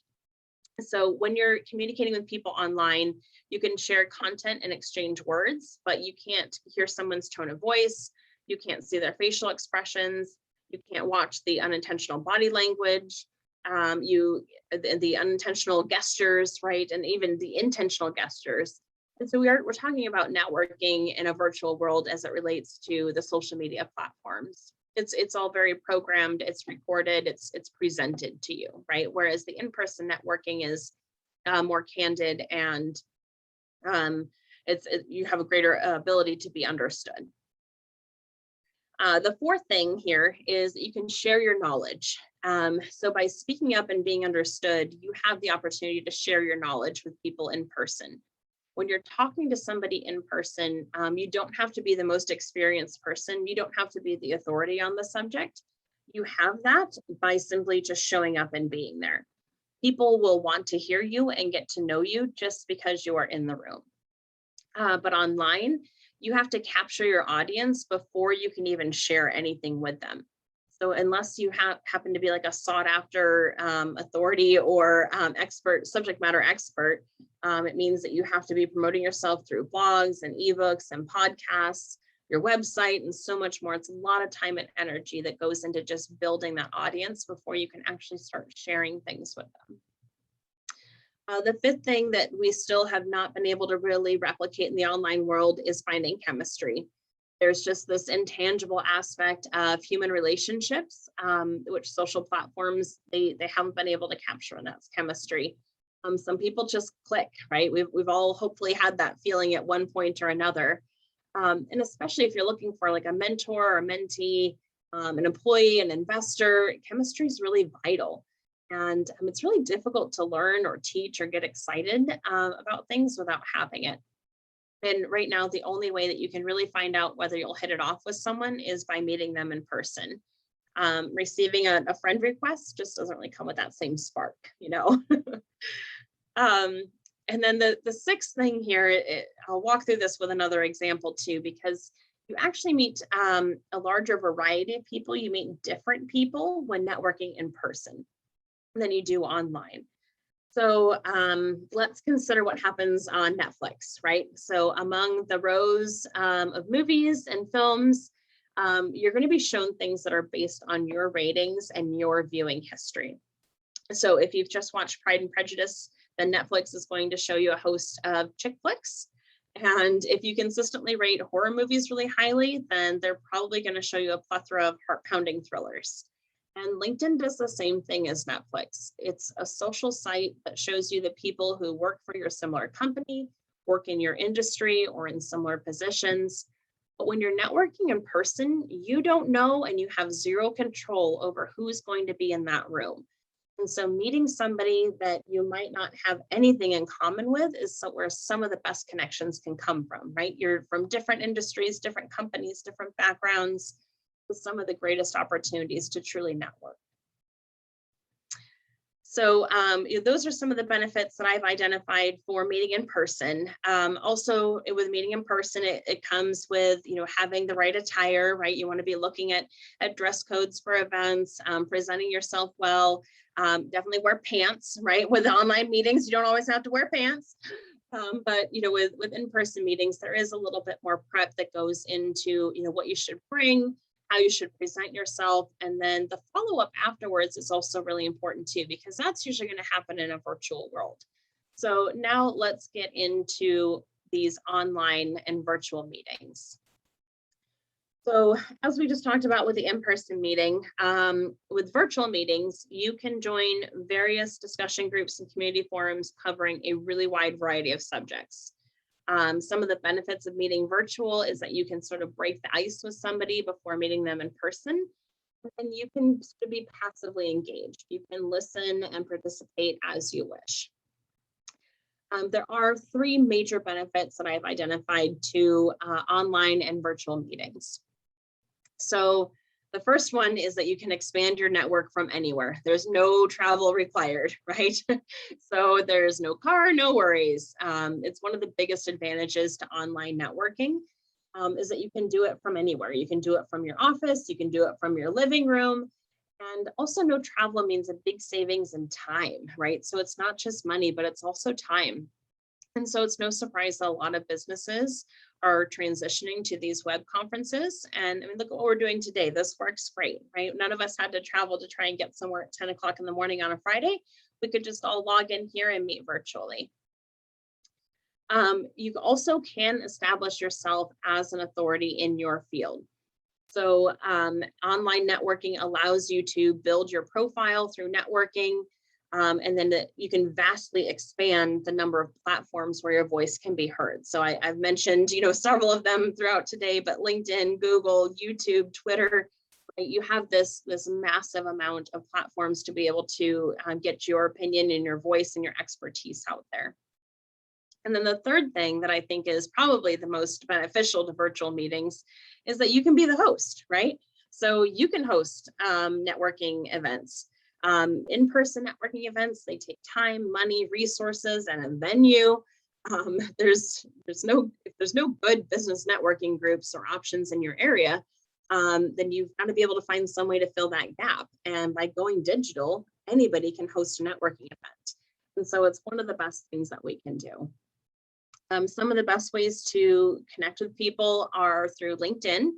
So when you're communicating with people online, you can share content and exchange words, but you can't hear someone's tone of voice. You can't see their facial expressions. You can't watch the unintentional body language, the unintentional gestures, right? And even the intentional gestures. And so we're talking about networking in a virtual world as it relates to the social media platforms. It's all very programmed, it's recorded, it's presented to you, right? Whereas the in-person networking is more candid, and you have a greater ability to be understood. The fourth thing here is that you can share your knowledge. So by speaking up and being understood, you have the opportunity to share your knowledge with people in person. When you're talking to somebody in person, you don't have to be the most experienced person. You don't have to be the authority on the subject. You have that by simply just showing up and being there. People will want to hear you and get to know you just because you are in the room. But online, you have to capture your audience before you can even share anything with them. So unless you happen to be like a sought after authority or subject matter expert, it means that you have to be promoting yourself through blogs and ebooks and podcasts, your website, and so much more. It's a lot of time and energy that goes into just building that audience before you can actually start sharing things with them. The fifth thing that we still have not been able to really replicate in the online world is finding chemistry. There's just this intangible aspect of human relationships, which social platforms, they haven't been able to capture, and that's chemistry. Some people just click, right? We've all hopefully had that feeling at one point or another. And especially if you're looking for like a mentor or a mentee, an employee, an investor, chemistry is really vital. And it's really difficult to learn or teach or get excited about things without having it. And right now, the only way that you can really find out whether you'll hit it off with someone is by meeting them in person. Receiving a friend request just doesn't really come with that same spark, you know? And then the sixth thing here, I'll walk through this with another example too, because you actually meet a larger variety of people. You meet different people when networking in person than you do online. So let's consider what happens on Netflix, right? So among the rows of movies and films, you're going to be shown things that are based on your ratings and your viewing history. So if you've just watched Pride and Prejudice, then Netflix is going to show you a host of chick flicks. And if you consistently rate horror movies really highly, then they're probably going to show you a plethora of heart-pounding thrillers. And LinkedIn does the same thing as Netflix. It's a social site that shows you the people who work for your similar company, work in your industry, or in similar positions. But when you're networking in person, you don't know and you have zero control over who's going to be in that room. And so meeting somebody that you might not have anything in common with is where some of the best connections can come from, right? You're from different industries, different companies, different backgrounds, with some of the greatest opportunities to truly network. So those are some of the benefits that I've identified for meeting in person. Also, with meeting in person, it comes with having the right attire, right? You want to be looking at dress codes for events, presenting yourself well. Definitely wear pants, right? With online meetings, you don't always have to wear pants. But with in-person meetings, there is a little bit more prep that goes into what you should bring, how you should present yourself, and then the follow-up afterwards is also really important too, because that's usually going to happen in a virtual world. So now let's get into these online and virtual meetings. So as we just talked about with the in-person meeting, with virtual meetings, you can join various discussion groups and community forums covering a really wide variety of subjects. Some of the benefits of meeting virtual is that you can sort of break the ice with somebody before meeting them in person, and you can sort of be passively engaged. You can listen and participate as you wish. There are three major benefits that I've identified to online and virtual meetings. So the first one is that you can expand your network from anywhere. There's no travel required, right? So there's no car, no worries. It's one of the biggest advantages to online networking is that you can do it from anywhere. You can do it from your office, you can do it from your living room, and also no travel means a big savings in time, right? So it's not just money, but it's also time. And so it's no surprise that a lot of businesses are transitioning to these web conferences. And I mean, look at what we're doing today. This works great, right? None of us had to travel to try and get somewhere at 10 o'clock in the morning on a Friday. We could just all log in here and meet virtually. You also can establish yourself as an authority in your field. So online networking allows you to build your profile through networking. And then you can vastly expand the number of platforms where your voice can be heard. So I've mentioned, several of them throughout today, but LinkedIn, Google, YouTube, Twitter, right? You have this massive amount of platforms to be able to get your opinion and your voice and your expertise out there. And then the third thing that I think is probably the most beneficial to virtual meetings is that you can be the host, right? So you can host networking events. In-person networking events, they take time, money, resources, and a venue. If there's no good business networking groups or options in your area, then you've got to be able to find some way to fill that gap. And by going digital, anybody can host a networking event. And so it's one of the best things that we can do. Some of the best ways to connect with people are through LinkedIn.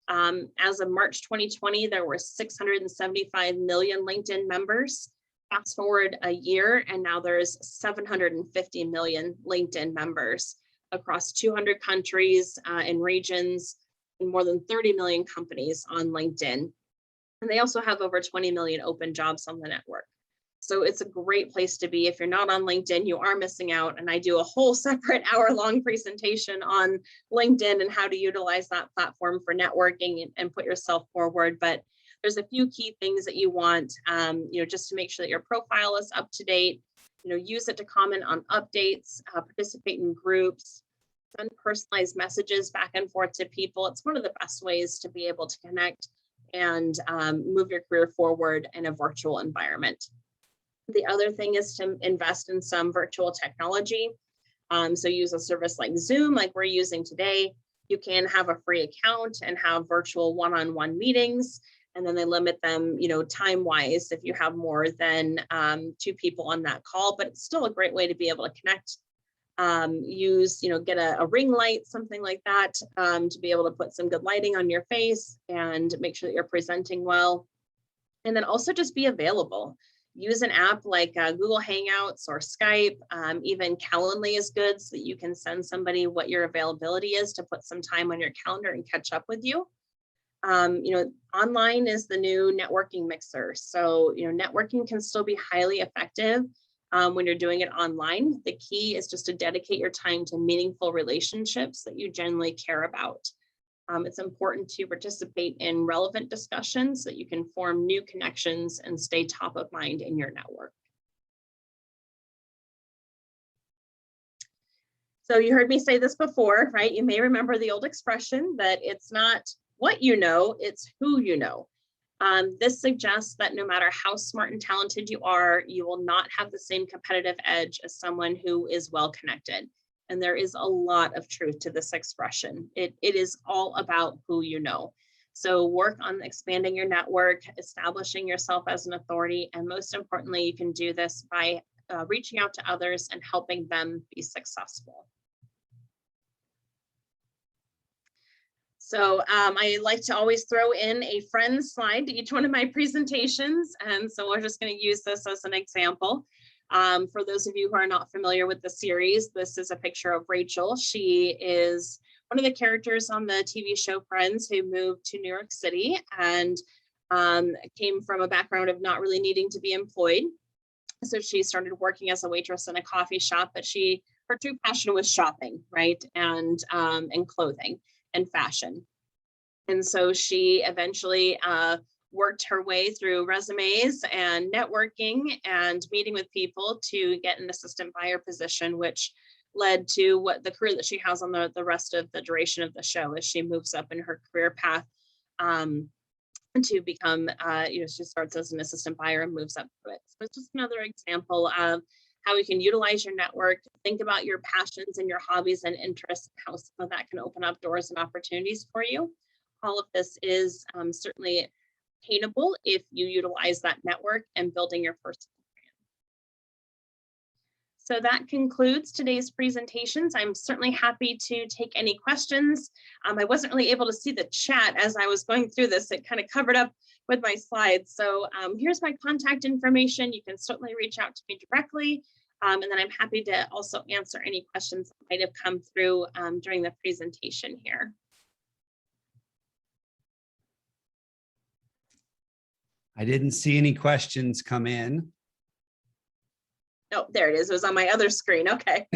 As of March 2020, there were 675 million LinkedIn members. Fast forward a year, and now there's 750 million LinkedIn members across 200 countries and regions, and more than 30 million companies on LinkedIn. And they also have over 20 million open jobs on the network. So it's a great place to be. If you're not on LinkedIn, you are missing out. And I do a whole separate hour-long presentation on LinkedIn and how to utilize that platform for networking and put yourself forward. But there's a few key things that you want, just to make sure that your profile is up to date. Use it to comment on updates, participate in groups, send personalized messages back and forth to people. It's one of the best ways to be able to connect and move your career forward in a virtual environment. The other thing is to invest in some virtual technology. So use a service like Zoom, like we're using today. You can have a free account and have virtual one-on-one meetings. And then they limit them, time-wise if you have more than 2 people on that call, but it's still a great way to be able to connect. Get a ring light, something like that, to be able to put some good lighting on your face and make sure that you're presenting well. And then also just be available. Use an app like Google Hangouts or Skype. Even Calendly is good, so that you can send somebody what your availability is to put some time on your calendar and catch up with you. Online is the new networking mixer. So, networking can still be highly effective when you're doing it online. The key is just to dedicate your time to meaningful relationships that you genuinely care about. It's important to participate in relevant discussions so that you can form new connections and stay top of mind in your network. So you heard me say this before, right? You may remember the old expression that it's not what you know, it's who you know. This suggests that no matter how smart and talented you are, you will not have the same competitive edge as someone who is well connected. And there is a lot of truth to this expression. It is all about who you know. So work on expanding your network, establishing yourself as an authority, and most importantly, you can do this by reaching out to others and helping them be successful. So I like to always throw in a friend slide to each one of my presentations. And so we're just going to use this as an example. For those of you who are not familiar with the series, this is a picture of Rachel. She is one of the characters on the TV show Friends who moved to New York City and came from a background of not really needing to be employed. So she started working as a waitress in a coffee shop, but her true passion was shopping, right? And clothing and fashion. And so she eventually worked her way through resumes and networking and meeting with people to get an assistant buyer position, which led to what the career that she has on the rest of the duration of the show as she moves up in her career path to become, she starts as an assistant buyer and moves up to it. So it's just another example of how you can utilize your network, think about your passions and your hobbies and interests, how some of that can open up doors and opportunities for you. All of this is certainly attainable if you utilize that network and building your personal brand. So that concludes today's presentations. I'm certainly happy to take any questions. I wasn't really able to see the chat as I was going through this. It kind of covered up with my slides. So here's my contact information. You can certainly reach out to me directly. And then I'm happy to also answer any questions that might have come through during the presentation here. I didn't see any questions come in. Oh, there it is. It was on my other screen. Okay.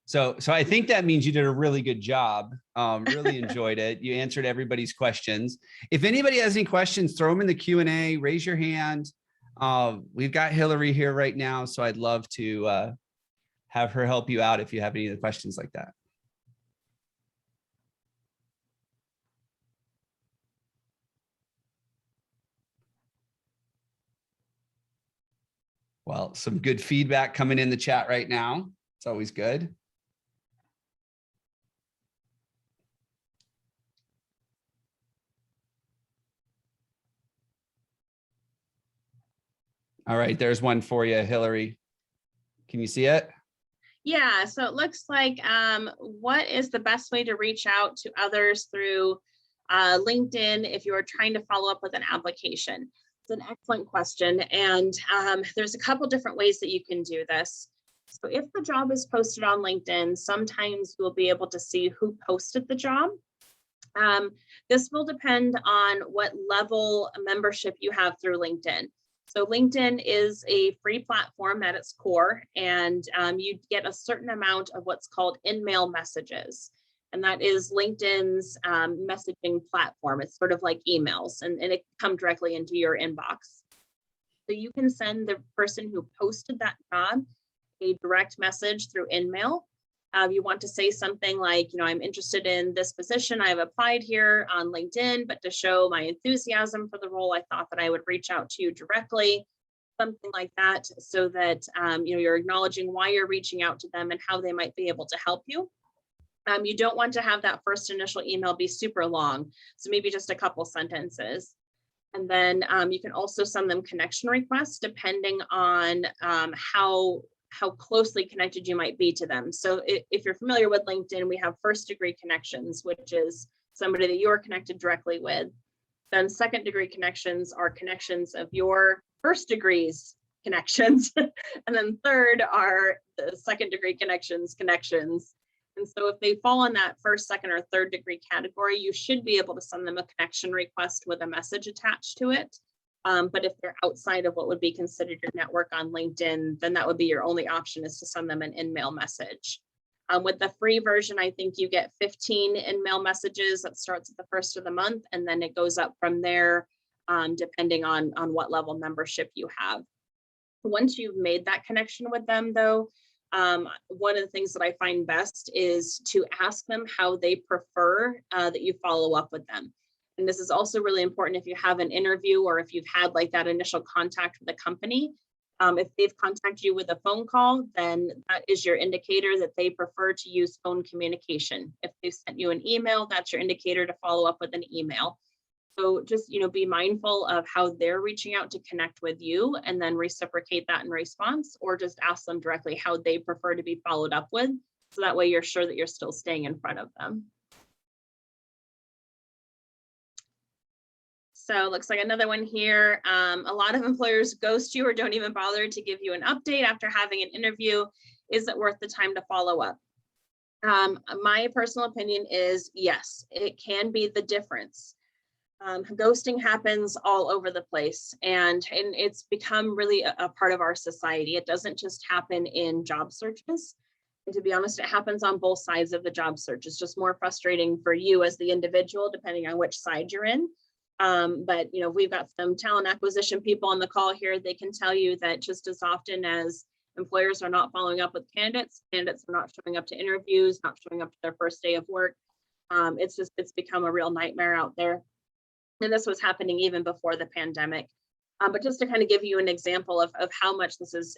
So I think that means you did a really good job. Really enjoyed it. You answered everybody's questions. If anybody has any questions, throw them in the Q&A, raise your hand. We've got Hillary here right now, so I'd love to have her help you out if you have any of the questions like that. Well, some good feedback coming in the chat right now. It's always good. All right, there's one for you, Hillary. Can you see it? Yeah, so it looks like what is the best way to reach out to others through LinkedIn if you are trying to follow up with an application? It's an excellent question. And there's a couple different ways that you can do this. So if the job is posted on LinkedIn, sometimes you'll be able to see who posted the job. This will depend on what level membership you have through LinkedIn. So LinkedIn is a free platform at its core, and you get a certain amount of what's called in-mail messages. And that is LinkedIn's messaging platform. It's sort of like emails, and it come directly into your inbox. So you can send the person who posted that job a direct message through in-mail. You want to say something like, I'm interested in this position. I've applied here on LinkedIn, but to show my enthusiasm for the role, I thought that I would reach out to you directly, something like that, so that you're acknowledging why you're reaching out to them and how they might be able to help you. You don't want to have that first initial email be super long, so maybe just a couple sentences. And then you can also send them connection requests depending on how closely connected you might be to them. So if you're familiar with LinkedIn, we have first degree connections, which is somebody that you're connected directly with. Then second degree connections are connections of your first degrees connections. And then third are the second degree connections. And so if they fall in that first, second, or third degree category, you should be able to send them a connection request with a message attached to it. But if they're outside of what would be considered your network on LinkedIn, then that would be your only option, is to send them an in-mail message. With the free version, I think you get 15 in-mail messages. That starts at the first of the month, and then it goes up from there, depending on what level membership you have. Once you've made that connection with them, though, one of the things that I find best is to ask them how they prefer that you follow up with them. And this is also really important if you have an interview or if you've had like that initial contact with a company. If they've contacted you with a phone call, then that is your indicator that they prefer to use phone communication. If they've sent you an email, that's your indicator to follow up with an email. So just, be mindful of how they're reaching out to connect with you, and then reciprocate that in response, or just ask them directly how they prefer to be followed up with. So that way you're sure that you're still staying in front of them. So it looks like another one here. A lot of employers ghost you or don't even bother to give you an update after having an interview. Is it worth the time to follow up? My personal opinion is yes, it can be the difference. Ghosting happens all over the place, and it's become really a part of our society. It doesn't just happen in job searches. And to be honest, it happens on both sides of the job search. It's just more frustrating for you as the individual, depending on which side you're in. But we've got some talent acquisition people on the call here. They can tell you that just as often as employers are not following up with candidates are not showing up to interviews, not showing up to their first day of work. It's become a real nightmare out there. And this was happening even before the pandemic. But just to kind of give you an example of how much this has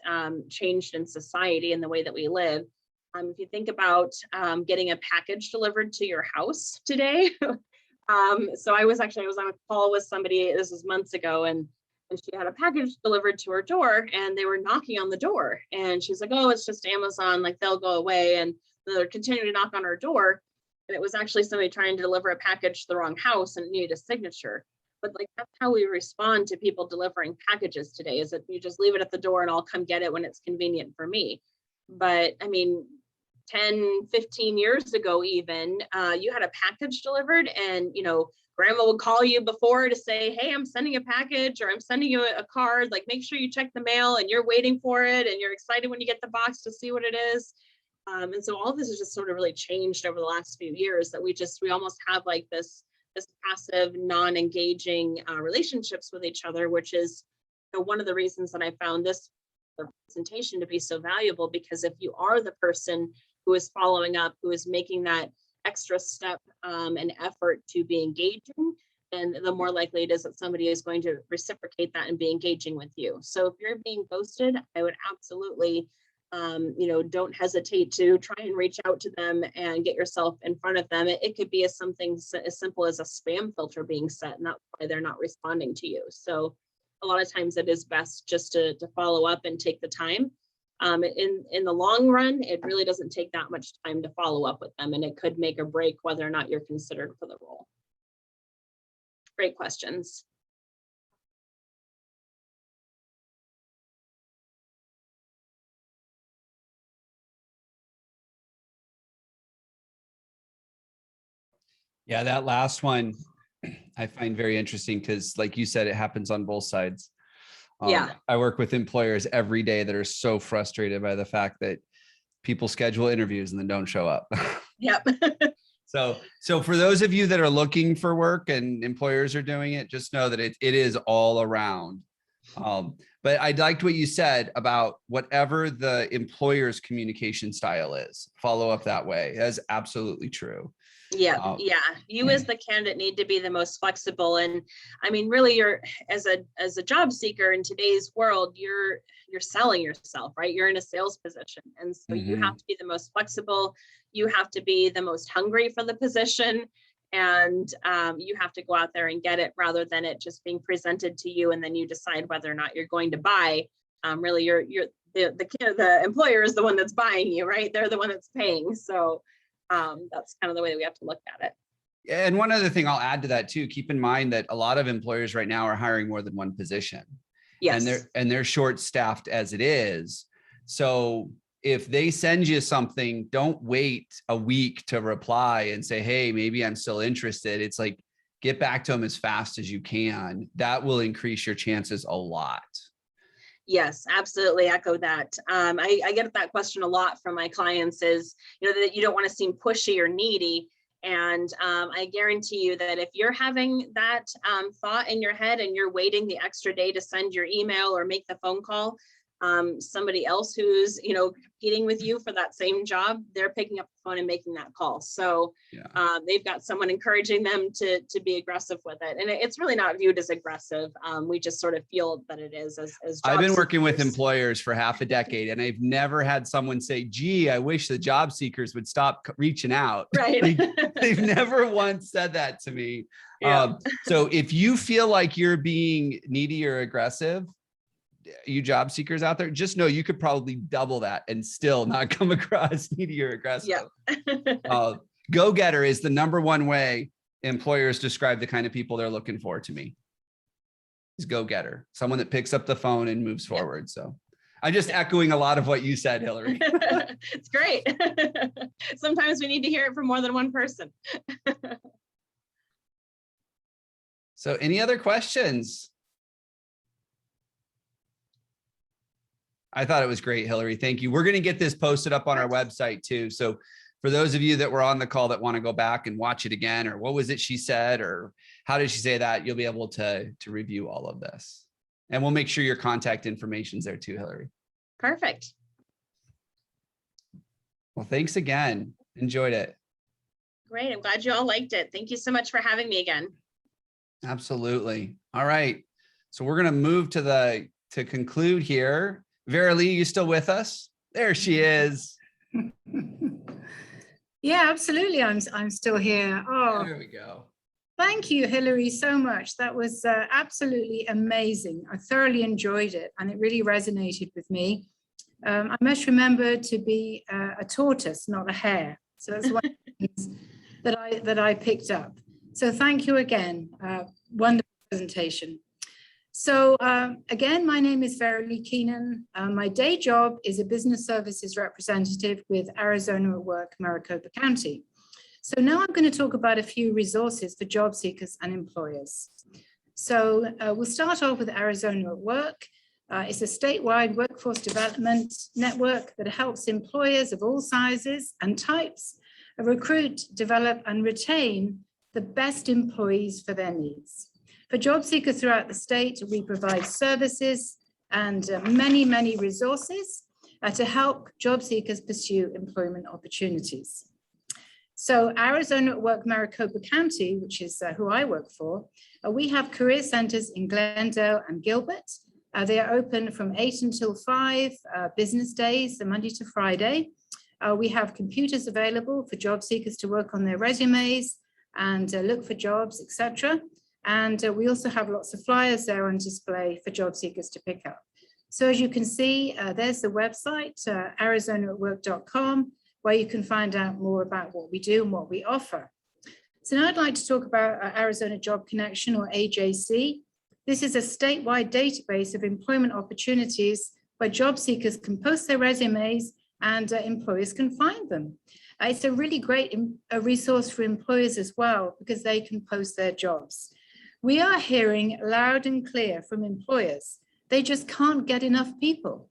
changed in society and the way that we live. If you think about getting a package delivered to your house today. So I was on a call with somebody, this was months ago, and she had a package delivered to her door, and they were knocking on the door, and she's like, oh, it's just Amazon, like they'll go away. And they're continuing to knock on her door, and it was actually somebody trying to deliver a package to the wrong house and it needed a signature. But like, that's how we respond to people delivering packages today, is that you just leave it at the door and I'll come get it when it's convenient for me. But I mean, 10, 15 years ago, even, you had a package delivered, and grandma would call you before to say, hey, I'm sending a package, or I'm sending you a card, like make sure you check the mail, and you're waiting for it, and you're excited when you get the box to see what it is. And so all this has just sort of really changed over the last few years, that we almost have like this passive, non-engaging relationships with each other, which is one of the reasons that I found this presentation to be so valuable, because if you are the person who is following up, who is making that extra step and effort to be engaging, then the more likely it is that somebody is going to reciprocate that and be engaging with you. So if you're being ghosted, I would absolutely, don't hesitate to try and reach out to them and get yourself in front of them. It could be something as simple as a spam filter being set, and that's why they're not responding to you. So a lot of times it is best just to follow up and take the time. In the long run, it really doesn't take that much time to follow up with them, and it could make or break whether or not you're considered for the role. Great questions. Yeah, that last one I find very interesting because, like you said, it happens on both sides. Yeah. I work with employers every day that are so frustrated by the fact that people schedule interviews and then don't show up. Yep. So for those of you that are looking for work and employers are doing it, just know that it is all around. But I liked what you said about whatever the employer's communication style is, follow up that way. That's absolutely true. Yeah, you as the candidate need to be the most flexible. And I mean, really, you're as a job seeker in today's world, you're selling yourself, right? You're in a sales position, and so you have to be the most flexible. You have to be the most hungry for the position, and you have to go out there and get it, rather than it just being presented to you and then you decide whether or not you're going to buy. Really, the employer is the one that's buying you, right? They're the one that's paying. So that's kind of the way that we have to look at it. And one other thing I'll add to that too, keep in mind that a lot of employers right now are hiring more than one position. Yes. And they're short staffed as it is. So if they send you something, don't wait a week to reply and say, hey, maybe I'm still interested. It's like, get back to them as fast as you can. That will increase your chances a lot. Yes, absolutely echo that. I get that question a lot from my clients is, that you don't want to seem pushy or needy. And I guarantee you that if you're having that thought in your head and you're waiting the extra day to send your email or make the phone call, somebody else who's, competing with you for that same job, they're picking up the phone and making that call. So they've got someone encouraging them to be aggressive with it. And it's really not viewed as aggressive. We just sort of feel that it is as I've been working with employers for half a decade, and I've never had someone say, gee, I wish the job seekers would stop reaching out. Right. They've never once said that to me. Yeah. So if you feel like you're being needy or aggressive, you job seekers out there, just know you could probably double that and still not come across needy or aggressive. Yeah. Go-getter is the number one way employers describe the kind of people they're looking for to me. Is go-getter, someone that picks up the phone and moves forward. So I'm just echoing a lot of what you said, Hillary. It's great. Sometimes we need to hear it from more than one person. So any other questions? I thought it was great, Hillary. Thank you. We're going to get this posted up on our website too. So for those of you that were on the call that want to go back and watch it again, or what was it she said, or how did she say that, you'll be able to review all of this. And we'll make sure your contact information is there too, Hillary. Perfect. Well, thanks again. Enjoyed it. Great. I'm glad you all liked it. Thank you so much for having me again. Absolutely. All right. So we're going to move to conclude here. Vera Lee, you still with us? There she is. Yeah, absolutely. I'm still here. Oh, there we go. Thank you, Hillary, so much. That was absolutely amazing. I thoroughly enjoyed it, and it really resonated with me. I must remember to be a tortoise, not a hare. So that's one of the things that I picked up. So thank you again. Wonderful presentation. So again, my name is Vera Lee Kuenn. My day job is a business services representative with Arizona at Work, Maricopa County. So now I'm going to talk about a few resources for job seekers and employers. So we'll start off with Arizona at Work. It's a statewide workforce development network that helps employers of all sizes and types recruit, develop, and retain the best employees for their needs. For job seekers throughout the state, we provide services and many, many resources to help job seekers pursue employment opportunities. So Arizona at Work, Maricopa County, which is who I work for, we have career centers in Glendale and Gilbert. They are open from 8 until 5 business days, so Monday to Friday. We have computers available for job seekers to work on their resumes and look for jobs, etc. And we also have lots of flyers there on display for job seekers to pick up. So as you can see, there's the website, arizonaatwork.com, where you can find out more about what we do and what we offer. So now I'd like to talk about Arizona Job Connection, or AJC. This is a statewide database of employment opportunities where job seekers can post their resumes and employers can find them. It's a really great resource for employers as well, because they can post their jobs. We are hearing loud and clear from employers. They just can't get enough people.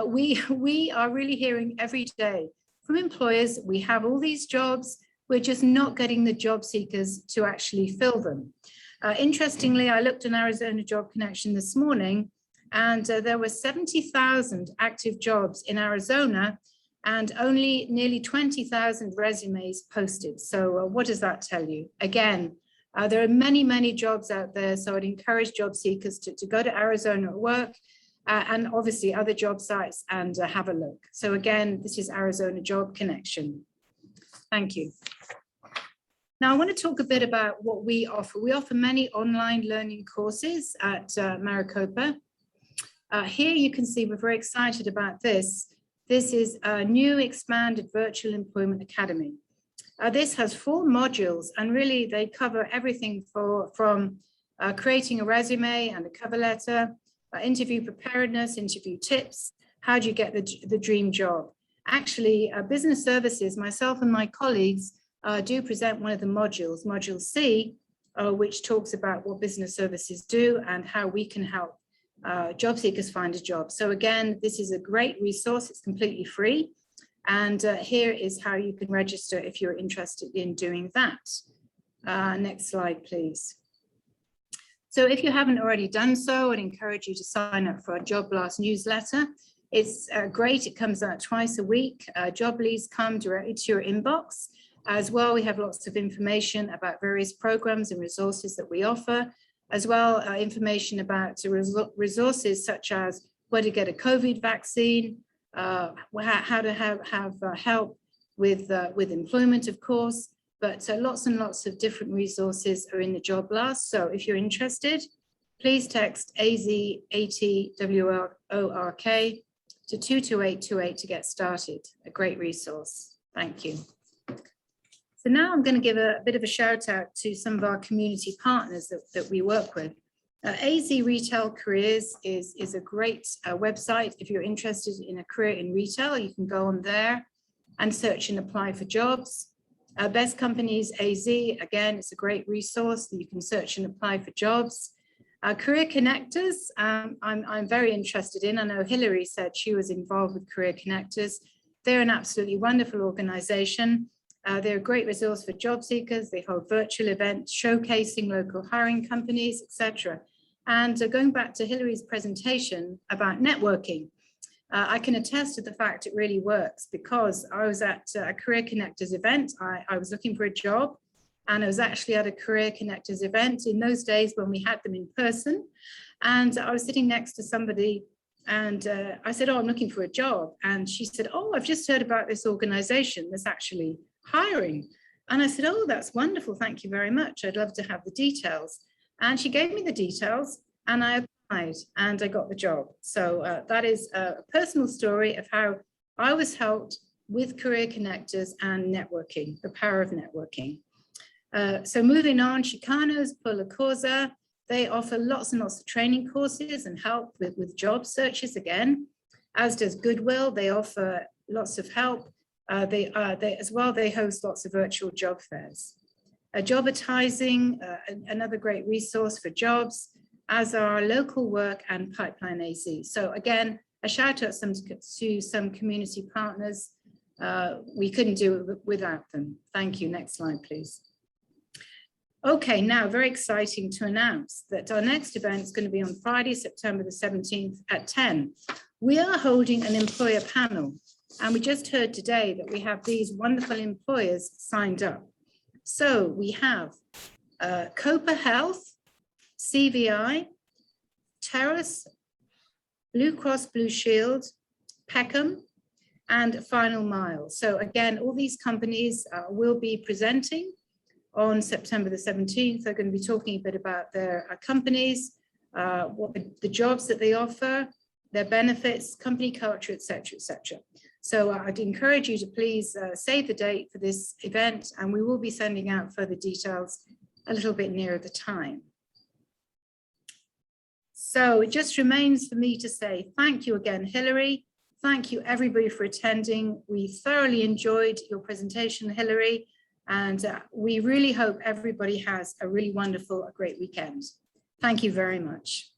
We are really hearing every day from employers, we have all these jobs, we're just not getting the job seekers to actually fill them. Interestingly, I looked on Arizona Job Connection this morning, and there were 70,000 active jobs in Arizona and only nearly 20,000 resumes posted. So what does that tell you? Again, there are many, many jobs out there. So I'd encourage job seekers to go to Arizona at Work and obviously other job sites and have a look. So again, this is Arizona Job Connection. Thank you. Now I want to talk a bit about what we offer. We offer many online learning courses at Maricopa. Here you can see we're very excited about this. This is a new expanded virtual employment academy. This has 4 modules, and really they cover everything from creating a resume and a cover letter, interview preparedness, interview tips, how do you get the dream job. Actually, business services, myself and my colleagues do present one of the modules, Module C, which talks about what business services do and how we can help job seekers find a job. So again, this is a great resource. It's completely free. And here is how you can register if you're interested in doing that. Next slide, please. So if you haven't already done so, I'd encourage you to sign up for our Job Blast newsletter. It's great. It comes out twice a week. Job leads come directly to your inbox. As well, we have lots of information about various programs and resources that we offer, as well information about resources such as where to get a COVID vaccine, how to have help with employment, of course, but lots and lots of different resources are in the Job Blast. So if you're interested, please text AZATWORK to 22828 to get started. A great resource. Thank you. So now I'm going to give a bit of a shout out to some of our community partners that we work with. AZ Retail Careers is a great website. If you're interested in a career in retail, you can go on there and search and apply for jobs. Best Companies AZ, again, it's a great resource that you can search and apply for jobs. Career Connectors, I'm very interested in. I know Hillary said she was involved with Career Connectors. They're an absolutely wonderful organization. They're a great resource for job seekers. They hold virtual events showcasing local hiring companies, etc. And going back to Hillary's presentation about networking, I can attest to the fact it really works, because I was at a Career Connectors event. I was looking for a job, and I was actually at a Career Connectors event in those days when we had them in person. And I was sitting next to somebody, and I said, oh, I'm looking for a job. And she said, oh, I've just heard about this organization that's actually hiring. And I said, oh, that's wonderful. Thank you very much. I'd love to have the details. And she gave me the details, and I applied and I got the job. So that is a personal story of how I was helped with Career Connectors and networking, the power of networking. So moving on, Chicanos per la Causa, they offer lots and lots of training courses and help with job searches again, as does Goodwill. They offer lots of help. They host lots of virtual job fairs. Jobbertising, another great resource for jobs, as are Local Work and Pipeline AZ. So again, a shout out to some community partners. We couldn't do it without them. Thank you. Next slide, please. Okay, now very exciting to announce that our next event is going to be on Friday, September the 17th at 10. We are holding an employer panel, and we just heard today that we have these wonderful employers signed up. So we have Copa Health, CVI, Tortoise, Blue Cross Blue Shield, Peckham, and Final Mile. So again, all these companies will be presenting on September the 17th. They're going to be talking a bit about their companies, what the jobs that they offer, their benefits, company culture, et cetera, et cetera. So I'd encourage you to please save the date for this event, and we will be sending out further details a little bit nearer the time. So it just remains for me to say thank you again, Hilary. Thank you everybody for attending. We thoroughly enjoyed your presentation, Hilary, and we really hope everybody has a really wonderful, a great weekend. Thank you very much.